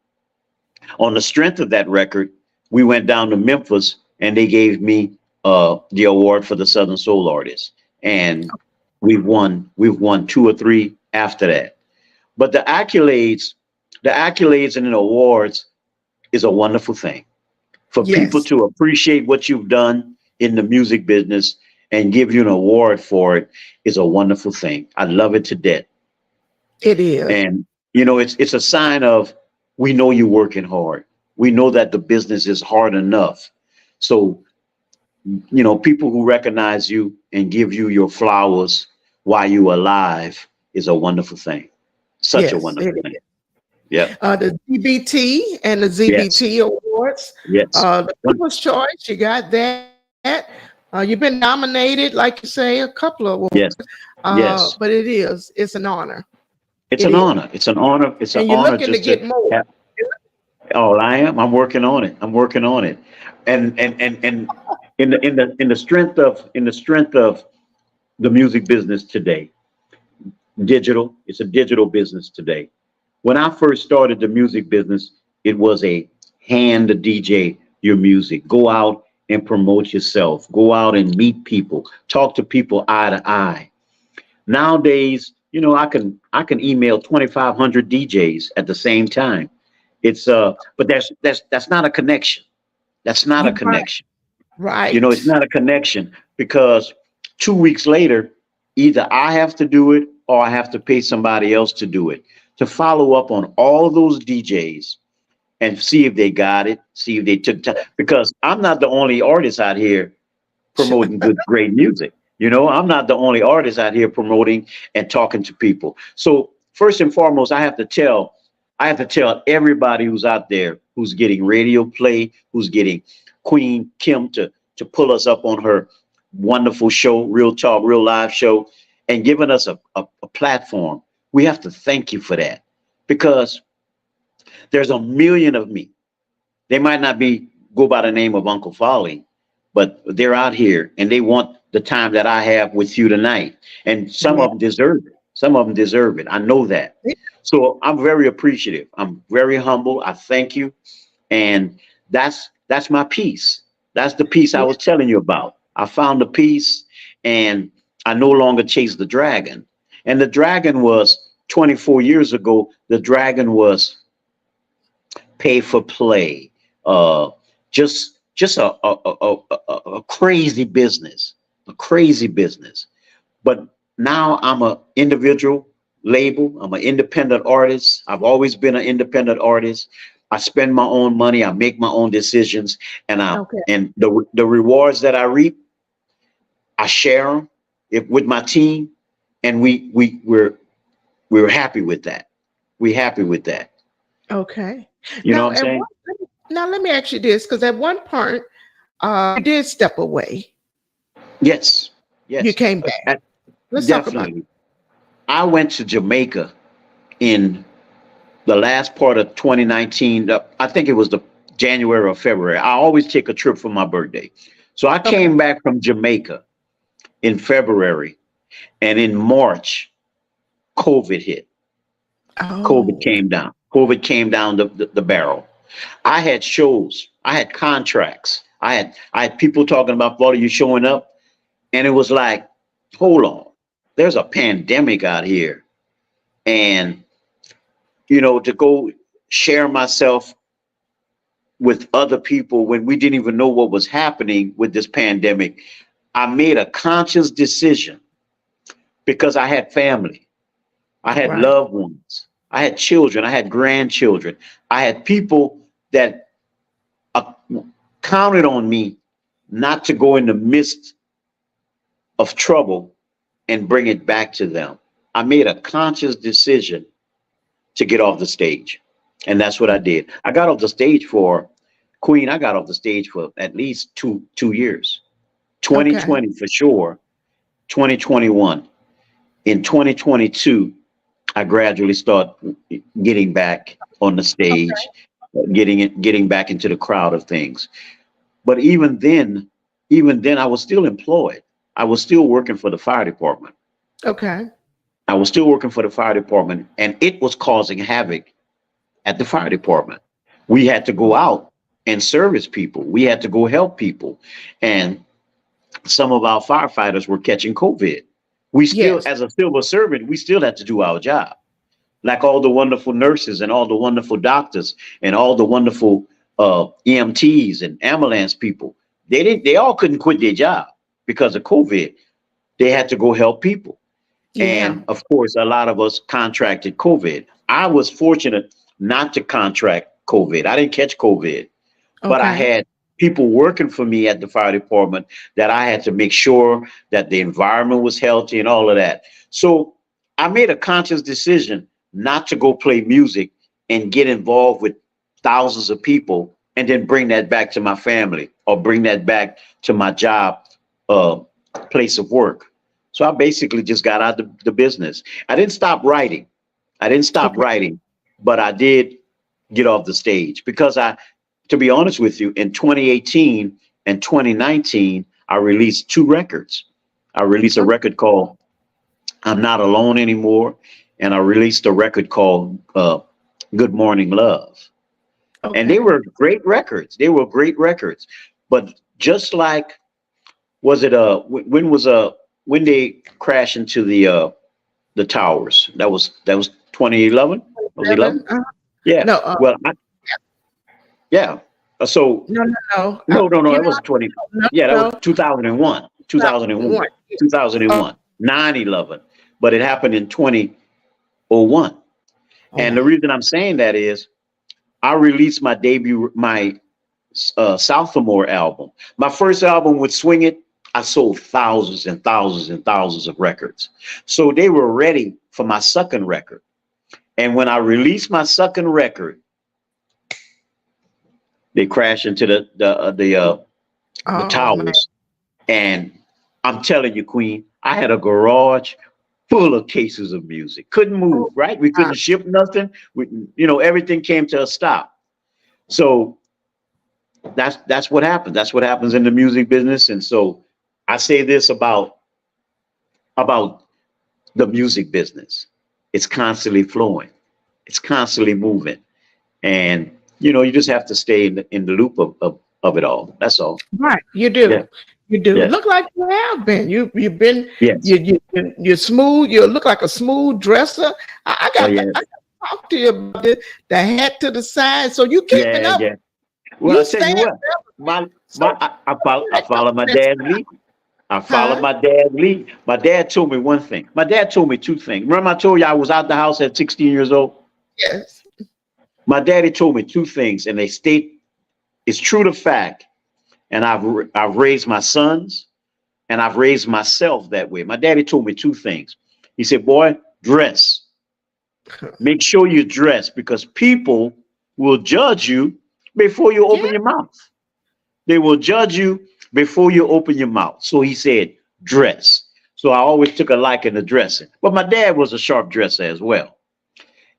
Speaker 2: on the strength of that record, we went down to Memphis and they gave me the award for the Southern Soul Artist. And we've won 2 or 3 after that. But the accolades and the awards is a wonderful thing. For people
Speaker 1: Yes,
Speaker 2: to appreciate what you've done in the music business and give you an award for it is a wonderful thing. I love it to death.
Speaker 1: it is.
Speaker 2: And it's a sign of we know you're working hard. We know that the business is hard enough. So, people who recognize you and give you your flowers while you're alive is a wonderful thing. Such a
Speaker 1: Yes, it
Speaker 2: wonderful thing.
Speaker 1: is.
Speaker 2: Yeah.
Speaker 1: The DBT and the
Speaker 2: Yes.
Speaker 1: ZBT awards,
Speaker 2: Yes.
Speaker 1: the People's Choice, you got that. You've been nominated, like you say, a couple of awards.
Speaker 2: Yes. Yes.
Speaker 1: But it's an honor.
Speaker 2: It's
Speaker 1: It
Speaker 2: an
Speaker 1: is.
Speaker 2: honor. It's an honor. It's an
Speaker 1: And you're
Speaker 2: honor
Speaker 1: looking to
Speaker 2: just to
Speaker 1: get more.
Speaker 2: have. Oh, I am. I'm working on it. I'm working on it. And in the strength of the music business today, digital. It's a digital business today. When I first started the music business, it was a hand to DJ your music. Go out and promote yourself. Go out and meet people. Talk to people eye to eye. Nowadays, I can email 2,500 DJs at the same time. But that's not a connection. That's not a
Speaker 1: You right.
Speaker 2: connection. It's
Speaker 1: Right.
Speaker 2: not a connection because 2 weeks later, either I have to do it or I have to pay somebody else to do it to follow up on all of those DJs and see if they got it, see if they took time. Because I'm not the only artist out here promoting good, great music. I'm not the only artist out here promoting and talking to people. So first and foremost, I have to tell everybody who's out there who's getting radio play, who's getting Queen Kim to pull us up on her wonderful show, Real Talk, Real Live show, and giving us a platform. We have to thank you for that because there's a million of me. They might not go by the name of Uncle Folly, but they're out here and they want the time that I have with you tonight. And some
Speaker 1: Yeah.
Speaker 2: of them deserve it. Some of them deserve it. I know that. So I'm very appreciative. I'm very humble. I thank you. And that's my peace. That's the peace I
Speaker 1: Yeah.
Speaker 2: was telling you about. I found the peace and I no longer chase the dragon. And the dragon was 24 years ago, the dragon was pay for play, uh, just a crazy business, a crazy business. But now I'm an individual label. I'm an independent artist. I've always been an independent artist. I spend my own money. I make my own decisions, and I
Speaker 1: Okay.
Speaker 2: and the rewards that I reap, I share them with my team, and we're happy with that. We're happy with that.
Speaker 1: Okay.
Speaker 2: You know what
Speaker 1: Now,
Speaker 2: I'm saying?
Speaker 1: now let me ask you this, because at one point, you did step away.
Speaker 2: Yes,
Speaker 1: You
Speaker 2: yes,
Speaker 1: came back.
Speaker 2: Uh,
Speaker 1: Let's talk about
Speaker 2: definitely. I went to Jamaica in the last part of 2019. I think it was the January or February. I always take a trip for my birthday. So I
Speaker 1: it. Okay.
Speaker 2: came back from Jamaica in February, and in March, COVID hit. COVID
Speaker 1: Oh,
Speaker 2: came down. COVID came down the barrel. I had shows. I had contracts. I had people talking about, "Father, you showing up?" And it was like, hold on, there's a pandemic out here. And, to go share myself with other people when we didn't even know what was happening with this pandemic. I made a conscious decision because I had family, I had
Speaker 1: Right.
Speaker 2: loved ones, I had children, I had grandchildren, I had people that uh, counted on me not to go in the midst of trouble and bring it back to them. I made a conscious decision to get off the stage. And that's what I did. I got off the stage for Queen. I got off the stage for at least two years.
Speaker 1: Okay.
Speaker 2: 2020 for sure. 2021. In 2022, I gradually start getting back on the stage, getting back into the crowd of things. But even then, I was still employed. I was still working for the fire department.
Speaker 1: Okay.
Speaker 2: I was still working for the fire department, and it was causing havoc at the fire department. We had to go out and service people. We had to go help people. And some of our firefighters were catching COVID. We still,
Speaker 1: Yes.
Speaker 2: as a civil servant, we still had to do our job. Like all the wonderful nurses and all the wonderful doctors and all the wonderful EMTs and ambulance people. They all couldn't quit their job because of COVID. They had to go help people.
Speaker 1: Yeah.
Speaker 2: And of course, a lot of us contracted COVID. I was fortunate not to contract COVID. I didn't catch COVID, but I
Speaker 1: Okay.
Speaker 2: had people working for me at the fire department that I had to make sure that the environment was healthy and all of that. So I made a conscious decision not to go play music and get involved with thousands of people and then bring that back to my family or bring that back to my job uh, place of work. So I basically just got out of the business. I didn't stop writing. I didn't stop
Speaker 1: Okay.
Speaker 2: writing, but I did get off the stage because to be honest with you, in 2018 and 2019, I released two records. I released a
Speaker 1: Okay.
Speaker 2: record called I'm Not Alone Anymore, and I released a record called Good Morning Love. And they
Speaker 1: Okay.
Speaker 2: were great records. They were great records. But just like, was it when they crashed into the towers? That was 2011. Was it 11?
Speaker 1: 7.
Speaker 2: Yeah.
Speaker 1: No.
Speaker 2: Well, yeah. So
Speaker 1: No. No. No.
Speaker 2: no,
Speaker 1: You
Speaker 2: that
Speaker 1: know.
Speaker 2: was 20.
Speaker 1: No.
Speaker 2: Yeah, that was
Speaker 1: No.
Speaker 2: 2001. 2001.
Speaker 1: 2001.
Speaker 2: 2001. 9/11. But it happened in 2001. And
Speaker 1: Oh.
Speaker 2: the reason I'm saying that is I released my debut, my sophomore album. My first album with Swing It, I sold thousands and thousands and thousands of records. So they were ready for my second record. And when I released my second record, they crashed into the
Speaker 1: Oh man.
Speaker 2: towers. And I'm telling you, Queen, I had a garage full of cases of music. Couldn't
Speaker 1: Oh
Speaker 2: move, right? We
Speaker 1: God.
Speaker 2: couldn't ship nothing. Everything came to a stop. So that's what happens. That's what happens in the music business. And so I say this about the music business. It's constantly flowing. It's constantly moving. And you just have to stay in the loop of it all. That's all.
Speaker 1: Right. You
Speaker 2: Yeah.
Speaker 1: do. You do.
Speaker 2: Yeah.
Speaker 1: Look like you have been. You've been.
Speaker 2: Yes.
Speaker 1: You're smooth. You look like a smooth dresser. I
Speaker 2: Oh
Speaker 1: got.
Speaker 2: yeah.
Speaker 1: I got to talk to you about the hat to the side. So you keeping
Speaker 2: Yeah.
Speaker 1: up.
Speaker 2: Yeah. Well,
Speaker 1: You
Speaker 2: I tell you
Speaker 1: staying
Speaker 2: what,
Speaker 1: relevant. So
Speaker 2: I follow my dad's lead. I follow
Speaker 1: huh?
Speaker 2: my dad's lead. My dad told me one thing. My dad told me two things. Remember, I told you I was out the house at 16 years old.
Speaker 1: Yes.
Speaker 2: My daddy told me two things, and they state it's true to fact. And I've raised my sons, and I've raised myself that way. My daddy told me two things. He said, "Boy, dress. Make sure you dress because people will judge you before you
Speaker 1: Yeah.
Speaker 2: open your mouth. They will judge you before you open your mouth." So he said, dress. So I always took a liking to dressing. But my dad was a sharp dresser as well.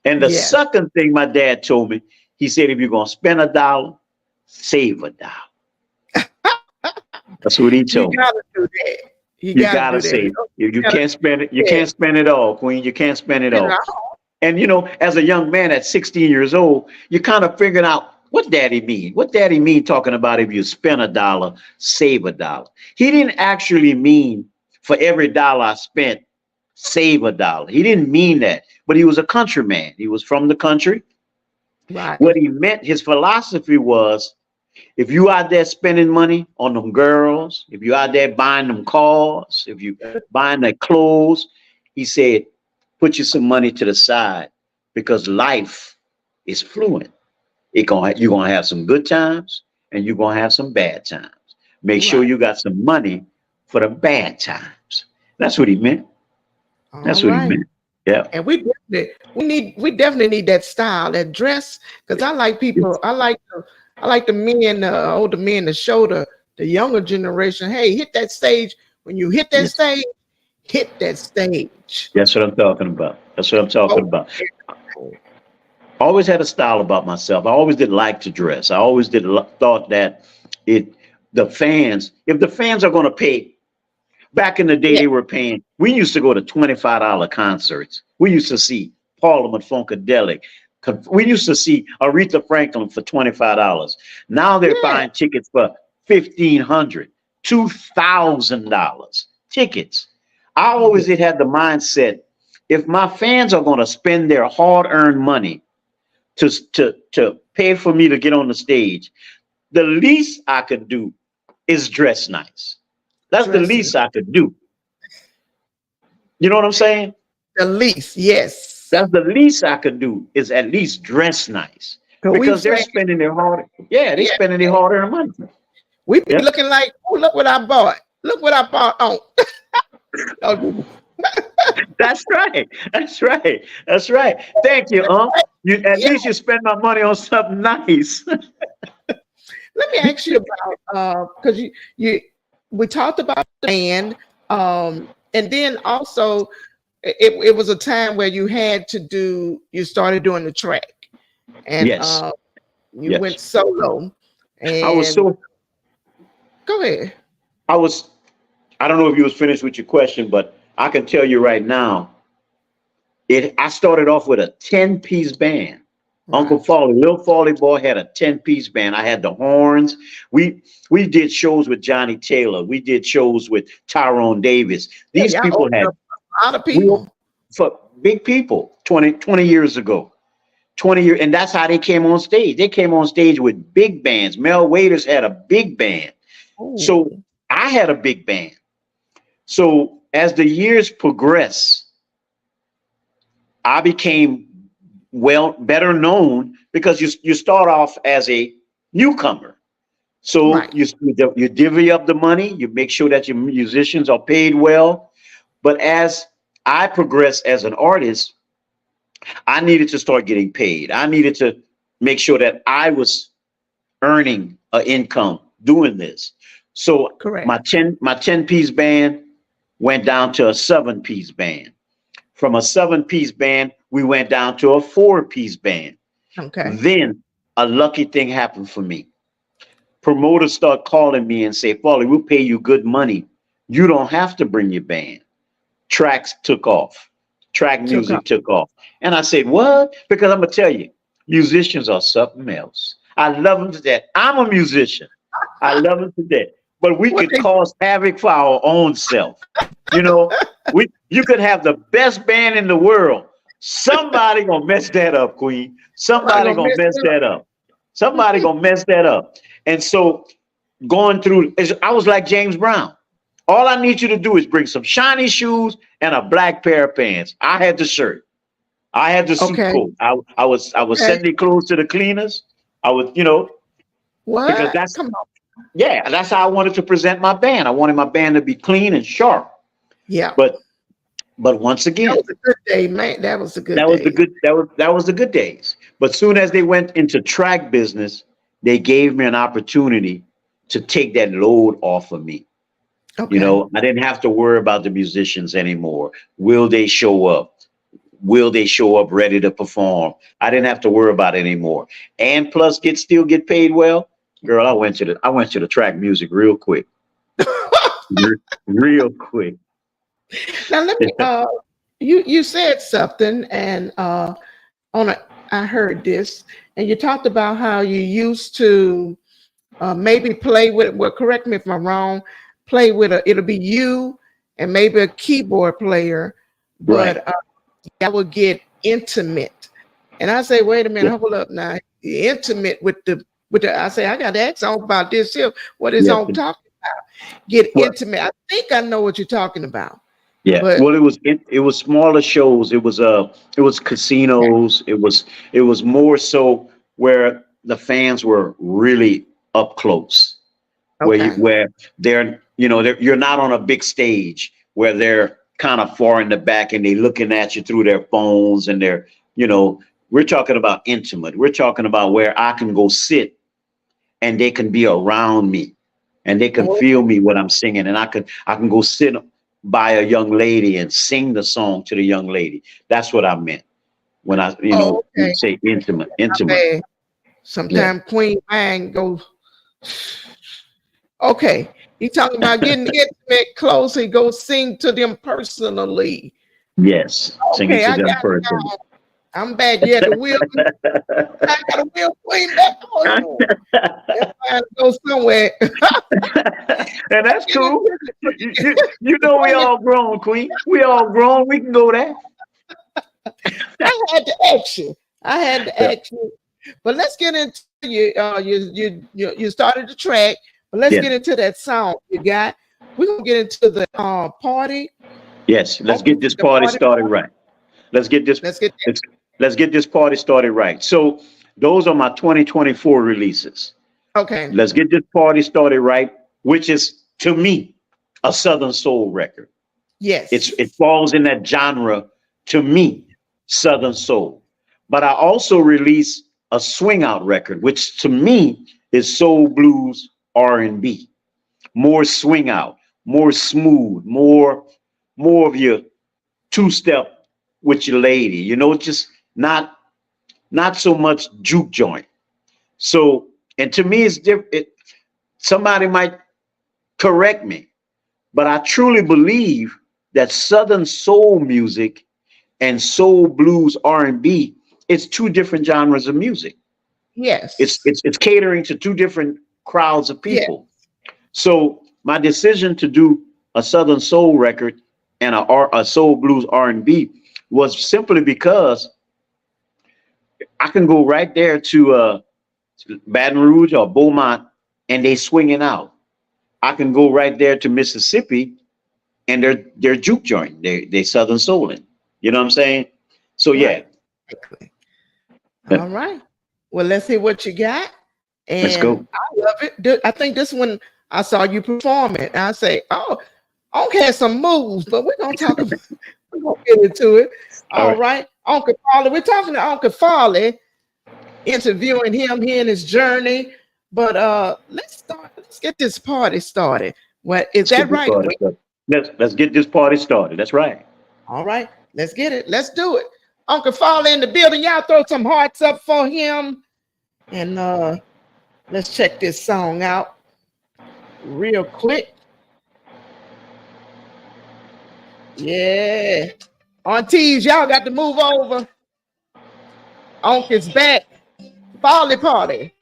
Speaker 2: And the
Speaker 1: Yes.
Speaker 2: second thing my dad told me, he said, if you're going to spend a dollar, save a dollar. That's what he
Speaker 1: You
Speaker 2: told me.
Speaker 1: gotta do that. You
Speaker 2: You
Speaker 1: gotta
Speaker 2: got to
Speaker 1: do that.
Speaker 2: save. You
Speaker 1: Gotta
Speaker 2: can't spend it. You
Speaker 1: do that.
Speaker 2: can't spend it all, Queen. You can't spend it
Speaker 1: You
Speaker 2: all.
Speaker 1: know.
Speaker 2: And, as a young man at 16 years old, you kind of figuring out what daddy mean. What daddy mean talking about if you spend a dollar, save a dollar. He didn't actually mean for every dollar I spent, save a dollar. He didn't mean that. But he was a countryman. He was from the country.
Speaker 1: Right.
Speaker 2: What he meant, his philosophy was, if you out there spending money on them girls, if you out there buying them cars, if you buying their clothes, he said, put you some money to the side because life is fluent. You're gonna have some good times and you're gonna have some bad times. Make sure
Speaker 1: Right.
Speaker 2: you got some money for the bad times. That's what he meant.
Speaker 1: All
Speaker 2: That's what he
Speaker 1: right.
Speaker 2: meant. Yeah.
Speaker 1: And we definitely need that style, that dress, because I like people. I like the men, older men, to show the younger generation. Hey, hit that stage. When you hit that stage.
Speaker 2: That's what I'm talking about. That's what I'm talking
Speaker 1: Oh,
Speaker 2: about. I always had a style about myself. I always did like to dress. I always thought that it the fans, if the fans are going to pay, back in the day
Speaker 1: yeah,
Speaker 2: they were paying. We used to go to $25 concerts. We used to see Parliament Funkadelic. We used to see Aretha Franklin for $25. Now they're
Speaker 1: yeah,
Speaker 2: buying tickets for $1,500, $2,000 tickets. I always
Speaker 1: yeah.
Speaker 2: did have the mindset, if my fans are going to spend their hard-earned money to pay for me to get on the stage, the least I could do is dress nice. That's the
Speaker 1: Dressing
Speaker 2: least I could do. You know what I'm saying?
Speaker 1: the least, yes.
Speaker 2: That's the least I could do is at least dress nice
Speaker 1: Cause we
Speaker 2: because they're
Speaker 1: say,
Speaker 2: spending their hard. Yeah, they're
Speaker 1: yeah,
Speaker 2: spending their hard-earned money.
Speaker 1: we be
Speaker 2: Yeah,
Speaker 1: looking like, oh, look what I bought. Look what I bought on. Oh,
Speaker 2: that's right. That's right. That's right. Thank you, You at
Speaker 1: yeah.
Speaker 2: least you spend my money on something nice.
Speaker 1: Let me ask you about because you we talked about the band, and then also it was a time where you started doing the track, and
Speaker 2: Yes.
Speaker 1: you went
Speaker 2: Yes.
Speaker 1: solo.
Speaker 2: I was
Speaker 1: And
Speaker 2: so
Speaker 1: go ahead.
Speaker 2: I was I don't know if you was finished with your question, but I can tell you right now, I started off with a 10-piece band. Uncle
Speaker 1: Right.
Speaker 2: Foley, Little Foley Boy had a 10-piece band. I had the horns. We did shows with Johnny Taylor. We did shows with Tyrone Davis.
Speaker 1: Yeah,
Speaker 2: These
Speaker 1: y'all
Speaker 2: people
Speaker 1: opened
Speaker 2: had
Speaker 1: up a lot of
Speaker 2: we
Speaker 1: people.
Speaker 2: for big people 20 years ago. 20 years, and that's how they came on stage. They came on stage with big bands. Mel Waiters had a big band. So
Speaker 1: Oh,
Speaker 2: I had a big band. So as the years progress, I became better known because you start off as a newcomer. So
Speaker 1: right.
Speaker 2: you divvy up the money, you make sure that your musicians are paid well. But as I progress as an artist, I needed to start getting paid. I needed to make sure that I was earning an income doing this. So
Speaker 1: Correct.
Speaker 2: my 10-piece band went down to a 7-piece band. From a 7-piece band, we went down to a 4-piece band.
Speaker 1: Okay.
Speaker 2: Then a lucky thing happened for me. Promoters start calling me and say, Foley, we'll pay you good money. You don't have to bring your band. Tracks took off. Track
Speaker 1: Took off.
Speaker 2: music took off. And I said, what? Because I'm going to tell you, musicians are something else. I love them to death. I'm a musician. I love them to death. But we
Speaker 1: What
Speaker 2: could
Speaker 1: they
Speaker 2: cause havoc for our own self. You know, you could have the best band in the world. Somebody gonna mess that up, Queen.
Speaker 1: somebody
Speaker 2: Somebody
Speaker 1: gonna
Speaker 2: gonna
Speaker 1: mess
Speaker 2: mess
Speaker 1: it
Speaker 2: that up. Somebody gonna mess that up. And so going through, I was like James Brown. All I need you to do is bring some shiny shoes and a black pair of pants. I had the shirt. I had the
Speaker 1: up.
Speaker 2: suit
Speaker 1: Okay.
Speaker 2: coat. I was
Speaker 1: Okay.
Speaker 2: sending clothes to the cleaners. I was, because
Speaker 1: What? Come on.
Speaker 2: that's how I wanted to present my band. I wanted my band to be clean and sharp.
Speaker 1: Yeah.
Speaker 2: But once
Speaker 1: That
Speaker 2: again,
Speaker 1: was a good day, man. That was a good
Speaker 2: that was the
Speaker 1: day.
Speaker 2: good that was the good days. But soon as they went into track business, they gave me an opportunity to take that load off of me.
Speaker 1: Okay.
Speaker 2: I didn't have to worry about the musicians anymore. Will they show up? Will they show up ready to perform? I didn't have to worry about it anymore. And plus still get paid well. Girl, I went to the track music real quick. Real quick.
Speaker 1: Now let me you said something, and on a I heard this, and you talked about how you used to maybe play with, well, correct me if I'm wrong, play with it'll be you and maybe a keyboard player,
Speaker 2: Right.
Speaker 1: but that would get intimate. And I say, wait a
Speaker 2: Yeah,
Speaker 1: minute, hold up now. Intimate with the I say, I got to ask on about this here. What is
Speaker 2: yeah.
Speaker 1: on talking about? Get
Speaker 2: Well,
Speaker 1: intimate. I think I know what you're talking about.
Speaker 2: yeah.
Speaker 1: But
Speaker 2: Well, it was smaller shows. It was casinos. It was more so where the fans were really up close,
Speaker 1: okay.
Speaker 2: where they're you're not on a big stage where they're kind of far in the back and they're looking at you through their phones and they're you know we're talking about intimate. We're talking about where I can go sit and they can be around me and they can
Speaker 1: Oh,
Speaker 2: feel me when I'm singing and I can go sit by a young lady and sing the song to the young lady. That's what I meant when I
Speaker 1: oh, okay.
Speaker 2: say intimate,
Speaker 1: My
Speaker 2: intimate.
Speaker 1: bad.
Speaker 2: Yeah.
Speaker 1: Sometimes Queen Mind goes, okay. He talking about getting intimate close. He goes sing to them personally.
Speaker 2: Yes. Sing it
Speaker 1: Okay,
Speaker 2: to
Speaker 1: I
Speaker 2: them
Speaker 1: got it
Speaker 2: person.
Speaker 1: now. I'm back. Yeah, the wheel. I got a wheel Queen back on you. It's trying to go somewhere.
Speaker 2: And that's
Speaker 1: Get into
Speaker 2: cool. You know
Speaker 1: before
Speaker 2: we
Speaker 1: you.
Speaker 2: all grown, Queen. We all grown. We can go there.
Speaker 1: I had to ask you. I had to
Speaker 2: Yeah.
Speaker 1: ask you. But let's get into you started the track. But let's
Speaker 2: Yes.
Speaker 1: get into that song you got. We're gonna get into the party.
Speaker 2: Yes. Let's
Speaker 1: Uncle
Speaker 2: get this
Speaker 1: the
Speaker 2: party
Speaker 1: party.
Speaker 2: started right. Let's get this.
Speaker 1: Let's get
Speaker 2: Let's let's get this party started right. So those are my 2024 releases.
Speaker 1: that. Okay.
Speaker 2: Let's get this party started right, which is to me a Southern soul record. It
Speaker 1: Yes.
Speaker 2: falls in that genre to me, Southern soul. But I also release a swing out record, which to me is soul blues R&B, more swing out, more smooth, more of your two step with your lady. Just not so much juke joint. So, and to me, it's different. Somebody might correct me, but I truly believe that Southern soul music and soul blues R&B, it's two different genres of music. It's
Speaker 1: Yes.
Speaker 2: it's it's catering to two different crowds of
Speaker 1: Yeah.
Speaker 2: people. So my decision to do a Southern soul record and a soul blues R&B was simply because I can go right there to Baton Rouge or Beaumont and they swinging out. I can go right there to Mississippi and they're juke joint. They Southern souling. You know what I'm saying? So yeah,
Speaker 1: Right. Exactly. All right. Well, let's see what you got.
Speaker 2: let's
Speaker 1: And
Speaker 2: go.
Speaker 1: I love it. I think this one I saw you perform it. I say, oh, Uncle has some moves, but we're gonna talk about we're gonna get into it.
Speaker 2: All
Speaker 1: All
Speaker 2: right.
Speaker 1: right. Uncle Farley. We're talking to Uncle Farley, interviewing him here in his journey. But let's get this party started. What is
Speaker 2: Let's get
Speaker 1: that
Speaker 2: this
Speaker 1: right?
Speaker 2: party started. Let's get this party started. That's right.
Speaker 1: All right, let's get it. Let's do it. Uncle Farley in the building. Y'all throw some hearts up for him. And let's check this song out real quick. Yeah. Aunties, y'all got to move over. Uncle's back. Farley party.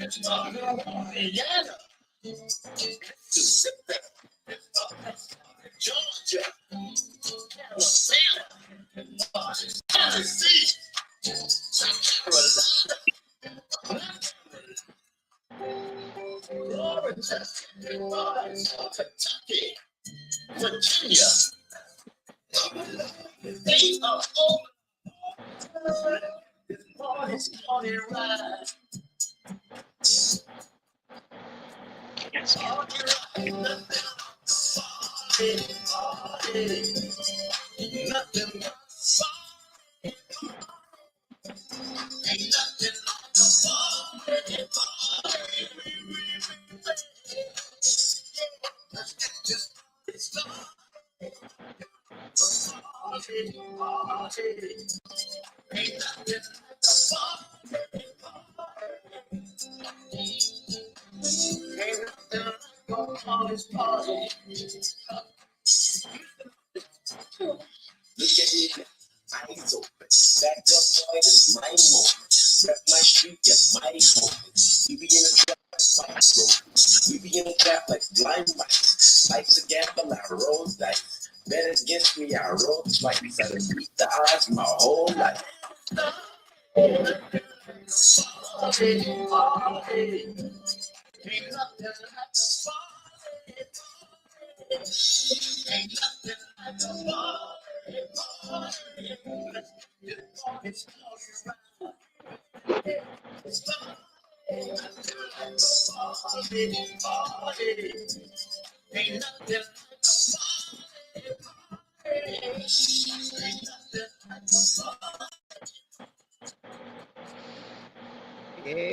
Speaker 3: Georgia, Alabama, Tennessee, South Carolina, Florida, Kentucky, Virginia. They are all this party's party ride. Party ride, nothing nothing but ain't nothing like a party. Just start party. Ain't nothing like a party. Ain't nothing like a party. Look at me, eyes open. Back up, boy, this my moment. Rep my street, get mighty home. We be in a trap like white road. We be in a trap like blind mice. Life's a gamble, I roll dice. Bet against me, I roll twice. I done beat the odds my whole life. Ain't nothing like a party. Ain't nothing like a party. Ain't nothing like a party. It's ain't nothing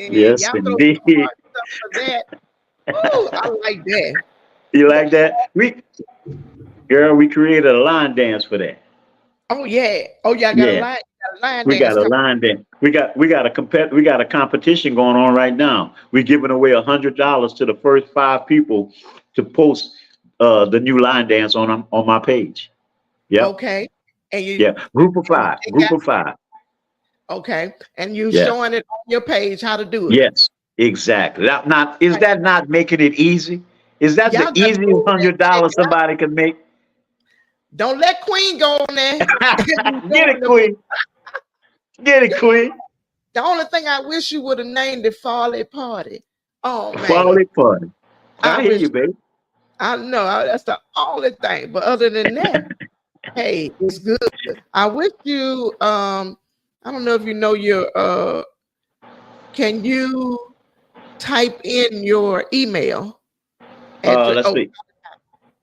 Speaker 2: Yes,
Speaker 1: Y'all throw
Speaker 2: indeed.
Speaker 1: some hard stuff for that. Oh, I like that.
Speaker 2: You like that? We created a line dance for that.
Speaker 1: Oh yeah. Oh, y'all
Speaker 2: Yeah,
Speaker 1: got a line
Speaker 2: we
Speaker 1: dance
Speaker 2: got a
Speaker 1: coming.
Speaker 2: line dance. We got a competition going on right now. We're giving away $100 to the first 5 people to post the new line dance on my page. Yep.
Speaker 1: Okay. And
Speaker 2: Yeah. Group of
Speaker 1: and you
Speaker 2: 5.
Speaker 1: take
Speaker 2: Group
Speaker 1: out,
Speaker 2: of 5.
Speaker 1: okay. And you
Speaker 2: Yeah.
Speaker 1: showing it on your page how to do it.
Speaker 2: Yes. Exactly. Is
Speaker 1: Right.
Speaker 2: that not making it easy? Is that the
Speaker 1: Y'all just
Speaker 2: easiest
Speaker 1: move that check
Speaker 2: $100
Speaker 1: out.
Speaker 2: somebody can make?
Speaker 1: Don't let Queen go on there. You
Speaker 2: Get
Speaker 1: doing
Speaker 2: it, Queen. Get it, Queen.
Speaker 1: the only thing I wish you would have named it Farley Party. Oh man.
Speaker 2: Follow it fun.
Speaker 1: I
Speaker 2: I hear
Speaker 1: wish
Speaker 2: you, baby.
Speaker 1: I know that's the only thing. But other than that, hey, it's good. I wish you I don't know if you know your can you type in your email address?
Speaker 2: Let's
Speaker 1: Oh
Speaker 2: see.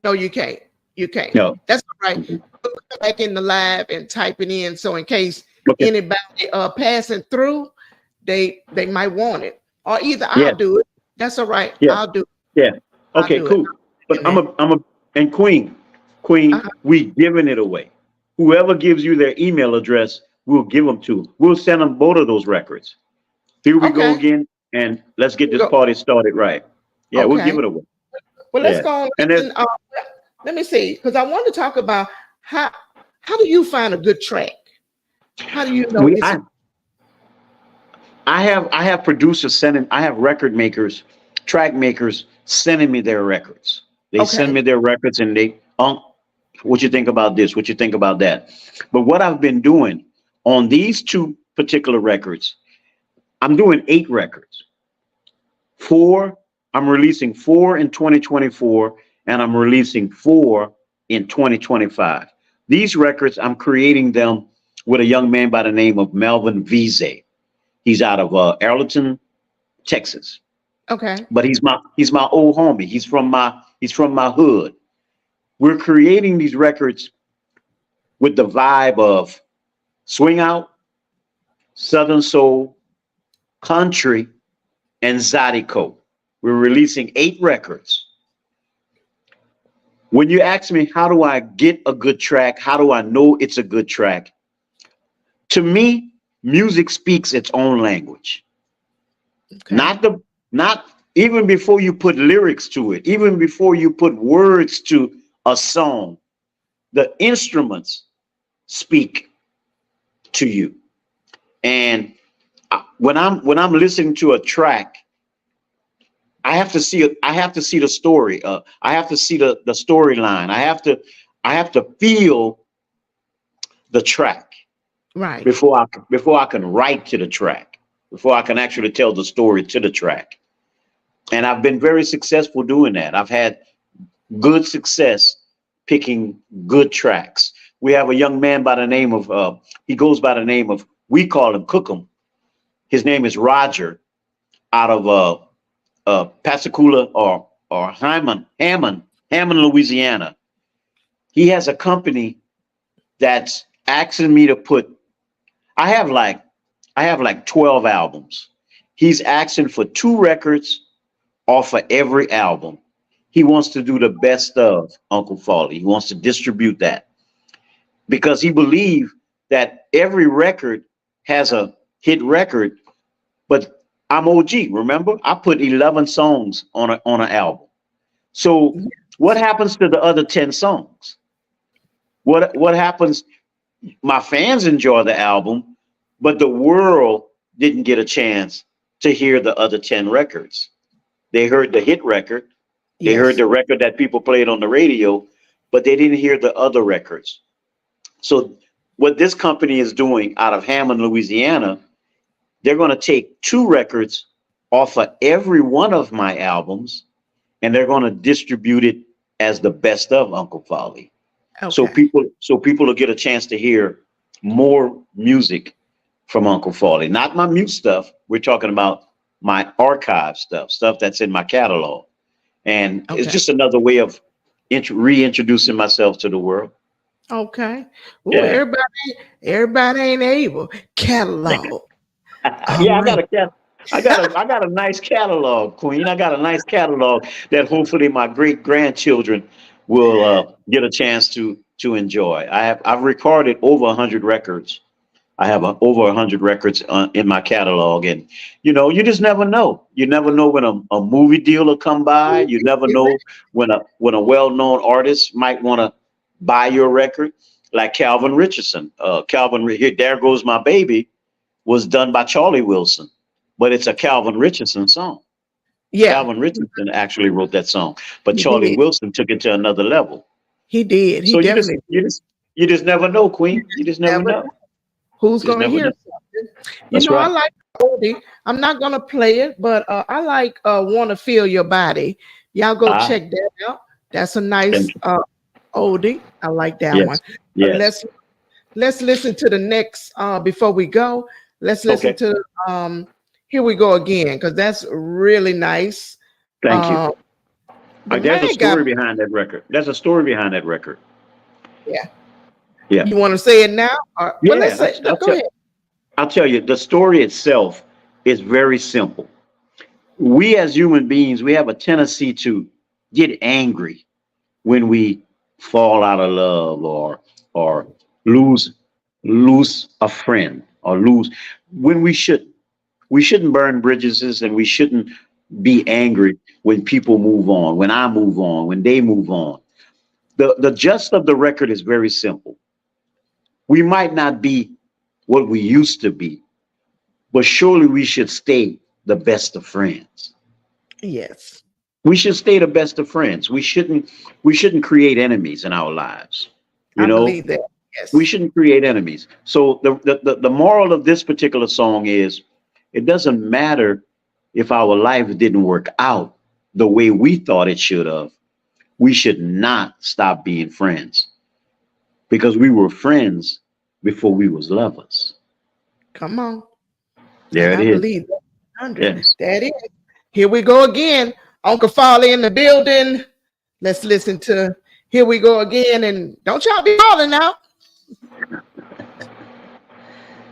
Speaker 1: no, you can't. You can't.
Speaker 2: No.
Speaker 1: That's all right. Come back in the live and type it in. So in case
Speaker 2: Okay.
Speaker 1: anybody passing through, they might want it. Or either
Speaker 2: Yeah.
Speaker 1: I'll do it. That's all right.
Speaker 2: Yeah.
Speaker 1: I'll do it.
Speaker 2: Yeah.
Speaker 1: I'll
Speaker 2: Okay,
Speaker 1: do it.
Speaker 2: cool. But
Speaker 1: And then,
Speaker 2: and Queen,
Speaker 1: uh-huh.
Speaker 2: we giving it away. Whoever gives you their email address, we'll give them to. We'll send them both of those records. Here we go
Speaker 1: Okay.
Speaker 2: again, and let's get
Speaker 1: We
Speaker 2: this
Speaker 1: go.
Speaker 2: party started right. Yeah, we'll give
Speaker 1: Okay.
Speaker 2: it away.
Speaker 1: Well, let's
Speaker 2: Yeah.
Speaker 1: go on.
Speaker 2: And there's
Speaker 1: Listen, let me see, because I want to talk about how do you find a good track? How do you know
Speaker 2: we
Speaker 1: it's
Speaker 2: I have producers sending, I have record makers, track makers sending me their records. They send
Speaker 1: okay?
Speaker 2: me their records and they, what you think about this? What you think about that? But what I've been doing on these 2 particular records, I'm doing 8 records. 4, I'm releasing 4 in 2024, and I'm releasing 4 in 2025. These records, I'm creating them with a young man by the name of Melvin Vize. He's out of Arlington, Texas,
Speaker 1: Okay.
Speaker 2: but he's my old homie. He's from my hood. We're creating these records with the vibe of swing out, southern soul, country, and Zydeco. We're releasing 8 records. When you ask me how do I get a good track, how do I know it's a good track? To me, music speaks its own language.
Speaker 1: Okay.
Speaker 2: Not even before you put lyrics to it, even before you put words to a song, the instruments speak to you. And when I'm listening to a track, I have to see it. I have to see the story. I have to see the storyline. I have to feel the track
Speaker 1: Right.
Speaker 2: before I can write to the track, before I can actually tell the story to the track. And I've been very successful doing that. I've had good success picking good tracks. We have a young man by the name of he goes by the name of, we call him Cookham. His name is Roger, out of Pascagoula or Hammond, Louisiana. He has a company that's asking me to put. I have like 12 albums. He's asking for 2 records off of every album. He wants to do the best of Uncle Fally. He wants to distribute that because he believes that every record has a hit record. But I'm OG. Remember, I put 11 songs on an album. So what happens to the other 10 songs? What happens? My fans enjoy the album, but the world didn't get a chance to hear the other 10 records. They heard the hit record. They heard the record that people played on the radio, but they didn't hear the other records. So what this company is doing out of Hammond, Louisiana, they're going to take 2 records off of every one of my albums, and they're going to distribute it as the best of Uncle Fally. Okay. So people will get a chance to hear more music from Uncle Fally. Not my mute stuff. We're talking about my archive stuff that's in my catalog. And it's just another way of reintroducing myself to the world.
Speaker 1: Okay. Well, everybody ain't able. Catalog.
Speaker 2: Yeah, I got a nice catalog, Queen. I got a nice catalog that hopefully my great grandchildren will get a chance to enjoy. I've recorded over 100 records. I have over 100 records in my catalog, and you just never know. You never know when a movie deal will come by. You never know when a well-known artist might want to buy your record, like Calvin Richardson. There Goes My Baby was done by Charlie Wilson, but it's a Calvin Richardson song. Yeah, Calvin Richardson actually wrote that song, but Charlie Wilson took it to another level.
Speaker 1: He did.
Speaker 2: So you just never know, Queen. You just never know.
Speaker 1: Who's going to hear something? That's right. I like oldie. I'm not going to play it, but I like Want to Feel Your Body. Y'all go check that out. That's a nice oldie. I like that one. Yes. Let's listen to the next before we go. Let's listen to Here We Go Again, because that's really nice.
Speaker 2: Thank you. There's a story behind that record. There's a story behind that record.
Speaker 1: Yeah.
Speaker 2: Yeah.
Speaker 1: You want to say it now? Go ahead.
Speaker 2: I'll tell you, the story itself is very simple. We as human beings, we have a tendency to get angry when we fall out of love or lose a friend or when we shouldn't burn bridges, and we shouldn't be angry when people move on, when I move on, when they move on. The gist of the record is very simple. We might not be what we used to be, but surely we should stay the best of friends.
Speaker 1: Yes.
Speaker 2: We should stay the best of friends. We shouldn't create enemies in our lives. I believe that. Yes. We shouldn't create enemies. So the moral of this particular song is, it doesn't matter if our life didn't work out the way we thought it should have. We should not stop being friends, because we were friends before we was lovers.
Speaker 1: Come on.
Speaker 2: There it is.
Speaker 1: I believe that. 100. Yes. That is. Here we go again. Uncle Fally in the building. Let's listen to Here We Go Again. And don't y'all be falling out.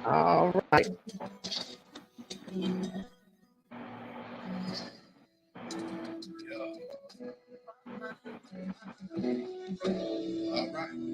Speaker 1: All right.
Speaker 3: All right.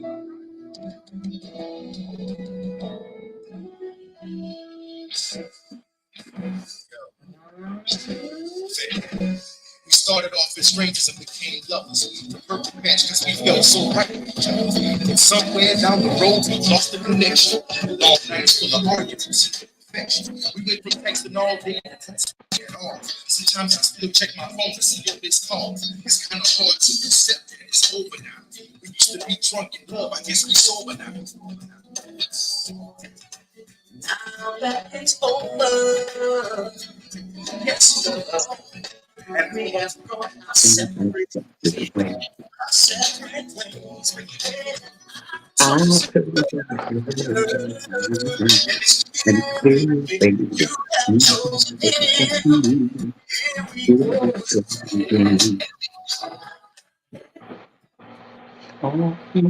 Speaker 3: We started off as strangers and became lovers. The perfect match because we felt so right with each other. And somewhere down the road we lost the connection. Long nights full of arguments and perfection. We went from texting all day to texting at all. Sometimes Sometimes I still check my phone to see if it's called. It's kind of hard to accept that it's over now. We used to be drunk in love, I guess we sober now. Now that it's over, yes, love. And we have gone our separate ways. Our separate ways. So
Speaker 2: And
Speaker 3: it's you have chosen it. Here we go.
Speaker 2: here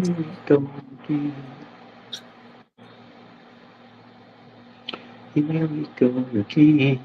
Speaker 2: we go again.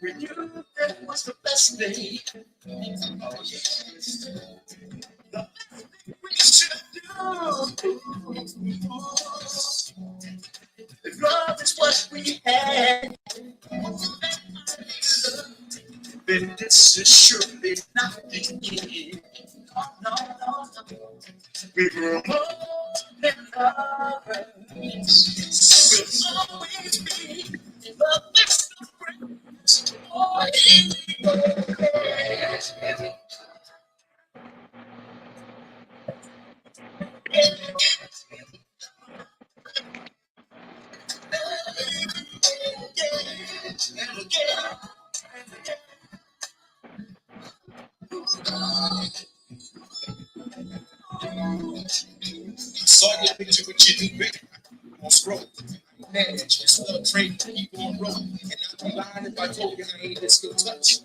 Speaker 3: When you that was the best thing. Oh, yes. The best thing we should do. If love is what we had, then this is surely not the end. No, no, no, no. We were more than lovers. We'll always be the best of friends. Oh, here we go. Saw your picture with your new baby on scroll. Manage, it's the train to keep on rolling. And I'd be lying if I told you I ain't this good touch.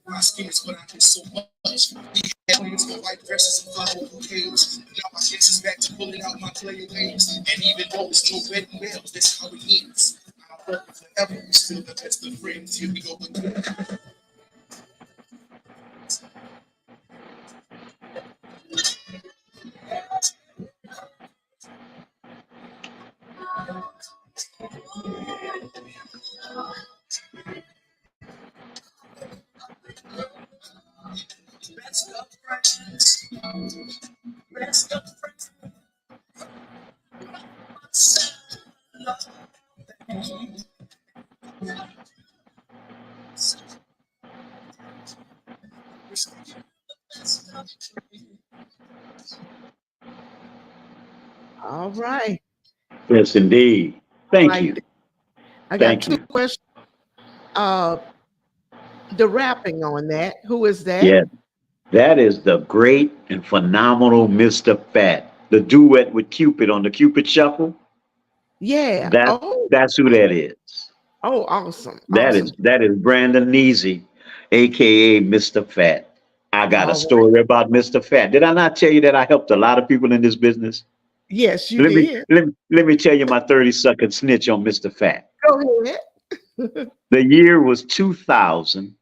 Speaker 3: My skin is what I miss so much. These headlines for white dresses and flower bouquets. Now my guess is back to pulling out my player ways. And even though it's no wedding bells, that's how it ends. I'll love you forever. We're still the best of friends. Here we go again. Best of friends. Best of friends.
Speaker 1: All right.
Speaker 2: Yes, indeed. Thank you.
Speaker 1: I got
Speaker 2: Thank
Speaker 1: two
Speaker 2: you.
Speaker 1: questions. The rapping on that. Who is that?
Speaker 2: Yeah, that is the great and phenomenal Mr. Fat. The duet with Cupid on the Cupid Shuffle.
Speaker 1: Yeah.
Speaker 2: That
Speaker 1: Oh,
Speaker 2: that's who that is.
Speaker 1: oh, awesome.
Speaker 2: That
Speaker 1: Awesome.
Speaker 2: is that is Brandon Neasy, aka Mr. Fat. I got a
Speaker 1: All right.
Speaker 2: story about Mr. Fat. Did I not tell you that I helped a lot of people in this business?
Speaker 1: Yes, you
Speaker 2: Let me
Speaker 1: did.
Speaker 2: let me tell you my 30-second snitch on Mr. Fat.
Speaker 1: Go ahead.
Speaker 2: The year was 2000.